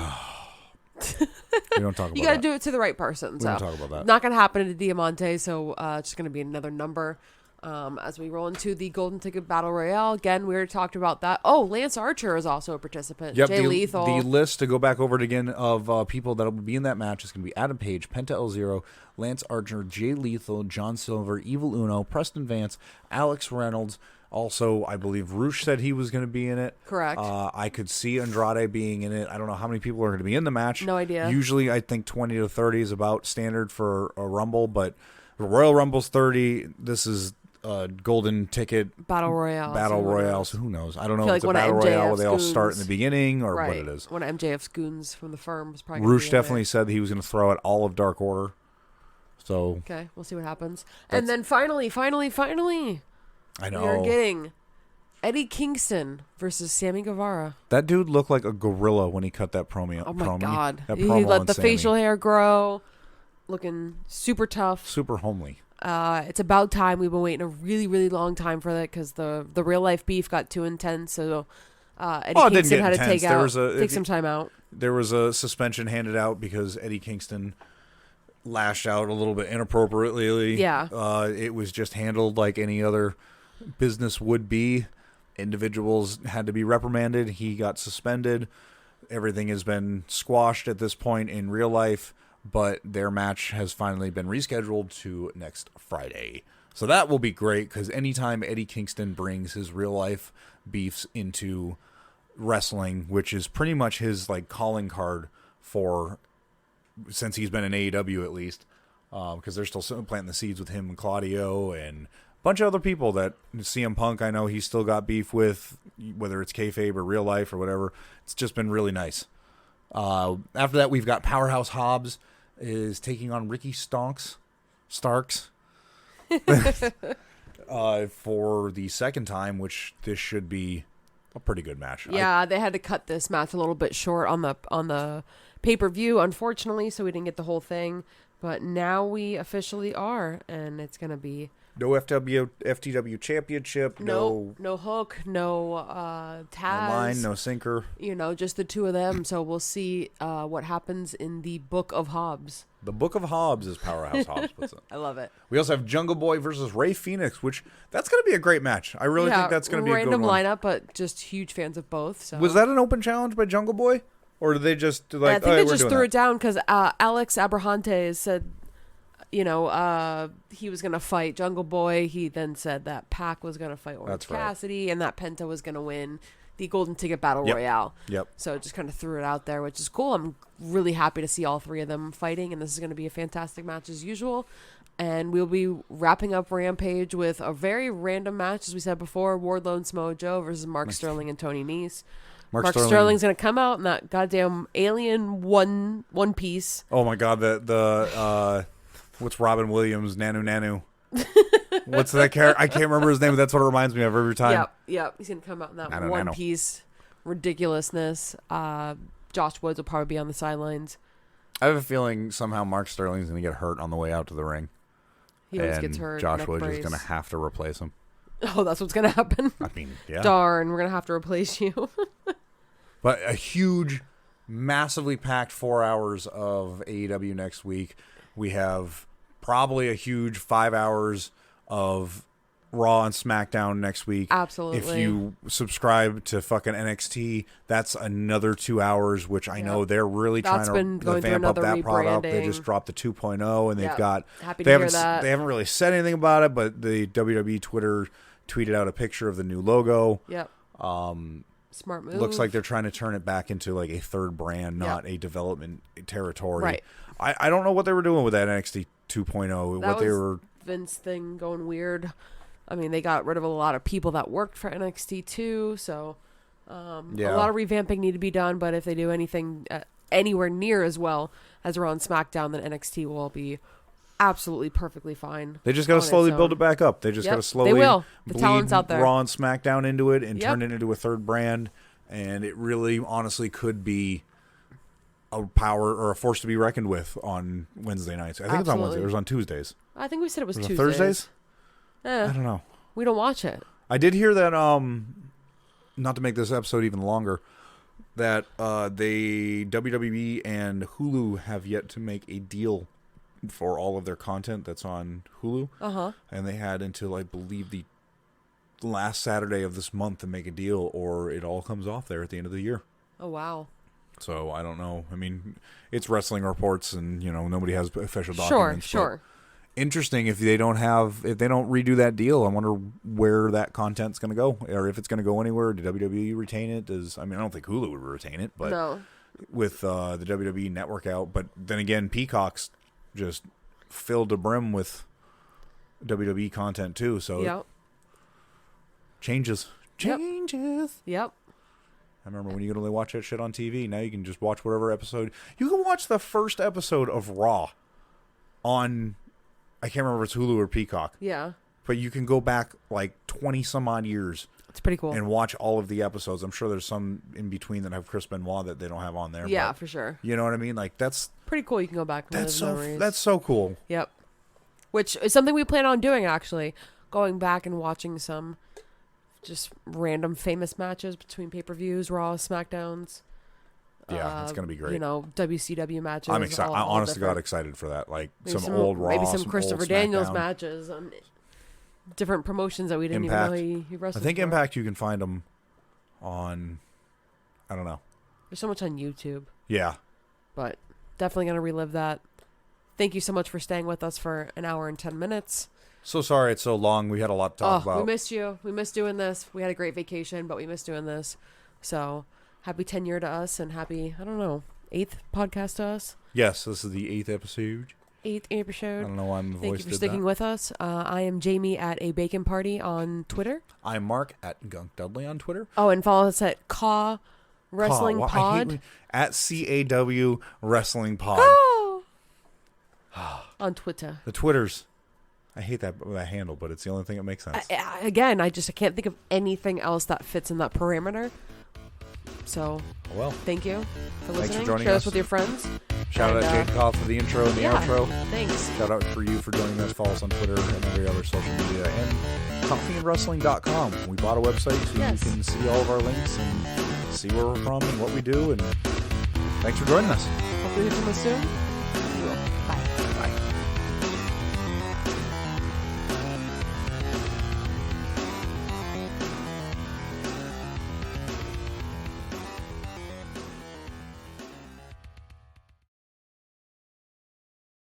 We don't talk about that. You got to do it to the right person. We don't talk about that. Not going to happen to Diamante, so it's just going to be another number. As we roll into the Golden Ticket Battle Royale, again, we already talked about that. Oh, Lance Archer is also a participant. Yep, Jay Lethal. The list, to go back over it again, of people that will be in that match is going to be Adam Page, Penta El Zero, Lance Archer, Jay Lethal, John Silver, Evil Uno, Preston Vance, Alex Reynolds. Also, I believe Roosh said he was going to be in it. Correct. I could see Andrade being in it. I don't know how many people are going to be in the match. No idea. Usually, I think 20 to 30 is about standard for a Rumble, but Royal Rumble's 30. This is Golden Ticket Battle Royale. So who knows? I don't know if it's a Battle Royale where they all start in the beginning or what it is. One of MJF's goons from the firm was probably Roosh definitely said that he was going to throw out all of Dark Order. So okay, we'll see what happens. And then finally, I know. we are getting Eddie Kingston versus Sammy Guevara. That dude looked like a gorilla when he cut that promo. Oh my god! He let the facial hair grow, looking super tough, super homely. It's about time. We've been waiting a really, really long time for that because the real life beef got too intense. So Eddie Kingston had to take some time out. There was a suspension handed out because Eddie Kingston lashed out a little bit inappropriately. Yeah. It was just handled like any other business would be. Individuals had to be reprimanded. He got suspended. Everything has been squashed at this point in real life, but their match has finally been rescheduled to next Friday. So that will be great, because anytime Eddie Kingston brings his real life beefs into wrestling, which is pretty much his like calling card for since he's been in AEW at least, because they're still planting the seeds with him and Claudio and bunch of other people that CM Punk, I know he's still got beef with, whether it's kayfabe or real life or whatever. It's just been really nice. After that, we've got Powerhouse Hobbs is taking on Ricky Starks for the second time, which this should be a pretty good match. Yeah, they had to cut this match a little bit short on the pay-per-view, unfortunately, so we didn't get the whole thing. But now we officially are, and it's going to be... No FTW championship. No hook. No Taz. No line. No sinker. Just the two of them. So we'll see what happens in the Book of Hobbs. The Book of Hobbs, is Powerhouse Hobbs puts it. I love it. We also have Jungle Boy versus Ray Phoenix, which that's going to be a great match. I really think that's going to be a good one. Random lineup, but just huge fans of both. So. Was that an open challenge by Jungle Boy? Or did they just I think they just threw it down because Alex Abrahantes said... he was going to fight Jungle Boy. He then said that Pac was going to fight Orange Cassidy and that Penta was going to win the Golden Ticket Battle Royale. Yep. So just kind of threw it out there, which is cool. I'm really happy to see all three of them fighting, and this is going to be a fantastic match as usual. And we'll be wrapping up Rampage with a very random match, as we said before, Wardlow and Samoa Joe versus Mark Sterling and Tony Nese. Mark Sterling's going to come out in that goddamn alien one piece. Oh, my God. The what's Robin Williams? Nanu. What's that character? I can't remember his name, but that's what it reminds me of every time. Yep. He's going to come out in that one-piece ridiculousness. Josh Woods will probably be on the sidelines. I have a feeling somehow Mark Sterling's going to get hurt on the way out to the ring. He always gets hurt. Josh Woods is going to have to replace him. Oh, that's what's going to happen? I mean, yeah. Darn, we're going to have to replace you. But a huge, massively packed 4 hours of AEW next week. We have probably a huge 5 hours of Raw and SmackDown next week. Absolutely. If you subscribe to fucking NXT, that's another 2 hours, which I know they're really trying to vamp up that product. They just dropped the 2.0, and they've got... Happy to hear that. They haven't really said anything about it, but the WWE Twitter tweeted out a picture of the new logo. Yep. Smart move. Looks like they're trying to turn it back into like a third brand, not a development territory. Right. I don't know what they were doing with that NXT 2.0. That was Vince thing going weird. I mean, they got rid of a lot of people that worked for NXT too, so a lot of revamping need to be done. But if they do anything anywhere near as well as Raw and SmackDown, then NXT will be absolutely perfectly fine. They just got to slowly build it back up. They just got to slowly the talent's out there. Raw and SmackDown into it and turn it into a third brand. And it really, honestly, could be a power or a force to be reckoned with on Wednesday nights. I think it's on Wednesday. It was on Tuesdays. I think we said it was Tuesdays. Thursdays? I don't know. We don't watch it. I did hear that, not to make this episode even longer, that the WWE and Hulu have yet to make a deal for all of their content that's on Hulu. And they had until, I believe, the last Saturday of this month to make a deal, or it all comes off there at the end of the year. Oh, wow. So I don't know. I mean, it's wrestling reports, and nobody has official documents. Sure. Interesting if they don't redo that deal. I wonder where that content's going to go, or if it's going to go anywhere. Did WWE retain it? I don't think Hulu would retain it, but no. With the WWE network out. But then again, Peacock's just filled to brim with WWE content too. So changes. Yep. I remember when you could only watch that shit on TV. Now you can just watch whatever episode. You can watch the first episode of Raw on, I can't remember if it's Hulu or Peacock. Yeah. But you can go back like 20 some odd years. It's pretty cool. And watch all of the episodes. I'm sure there's some in between that have Chris Benoit that they don't have on there. Yeah, for sure. You know what I mean? Like that's pretty cool. You can go back and that's so cool. Yep. Which is something we plan on doing, actually. Going back and watching some just random famous matches between pay-per-views, Raw, SmackDowns. Yeah, it's going to be great. WCW matches. I'm excited. I honestly got excited for that. Like maybe some old Raw. Maybe some Christopher Daniels matches. different promotions that we didn't Impact. even know he I wrestled think for. Impact, you can find them on, I don't know. There's so much on YouTube, Yeah. but definitely going to relive that. Thank you so much for staying with us for an hour and 10 minutes. So sorry it's so long. We had a lot to talk about. We missed you. We missed doing this. We had a great vacation, but we missed doing this. So happy 10 year to us and happy, I don't know, 8th podcast to us. Yes, this is the 8th episode. 8th episode. I don't know why my Thank voice you for did sticking that. with us. I am Jamie at A Bacon Party on Twitter. I'm Mark at Gunk Dudley on Twitter. Oh, and follow us at Caw Wrestling I hate Pod. at CAW Wrestling Pod. Oh! On Twitter. The Twitters. I hate that handle, but it's the only thing that makes sense. I can't think of anything else that fits in that parameter. So, Well, thank you for Thanks for listening. joining Share us. us with your friends. shout out Jake Koff for the intro and the outro. Thanks. Shout out for you for joining us. Follow us on Twitter and every other social media. And coffeeandwrestling.com. We bought a website so Yes. you can see all of our links and see where we're from and what we do. And thanks for joining us. Hopefully, you come soon.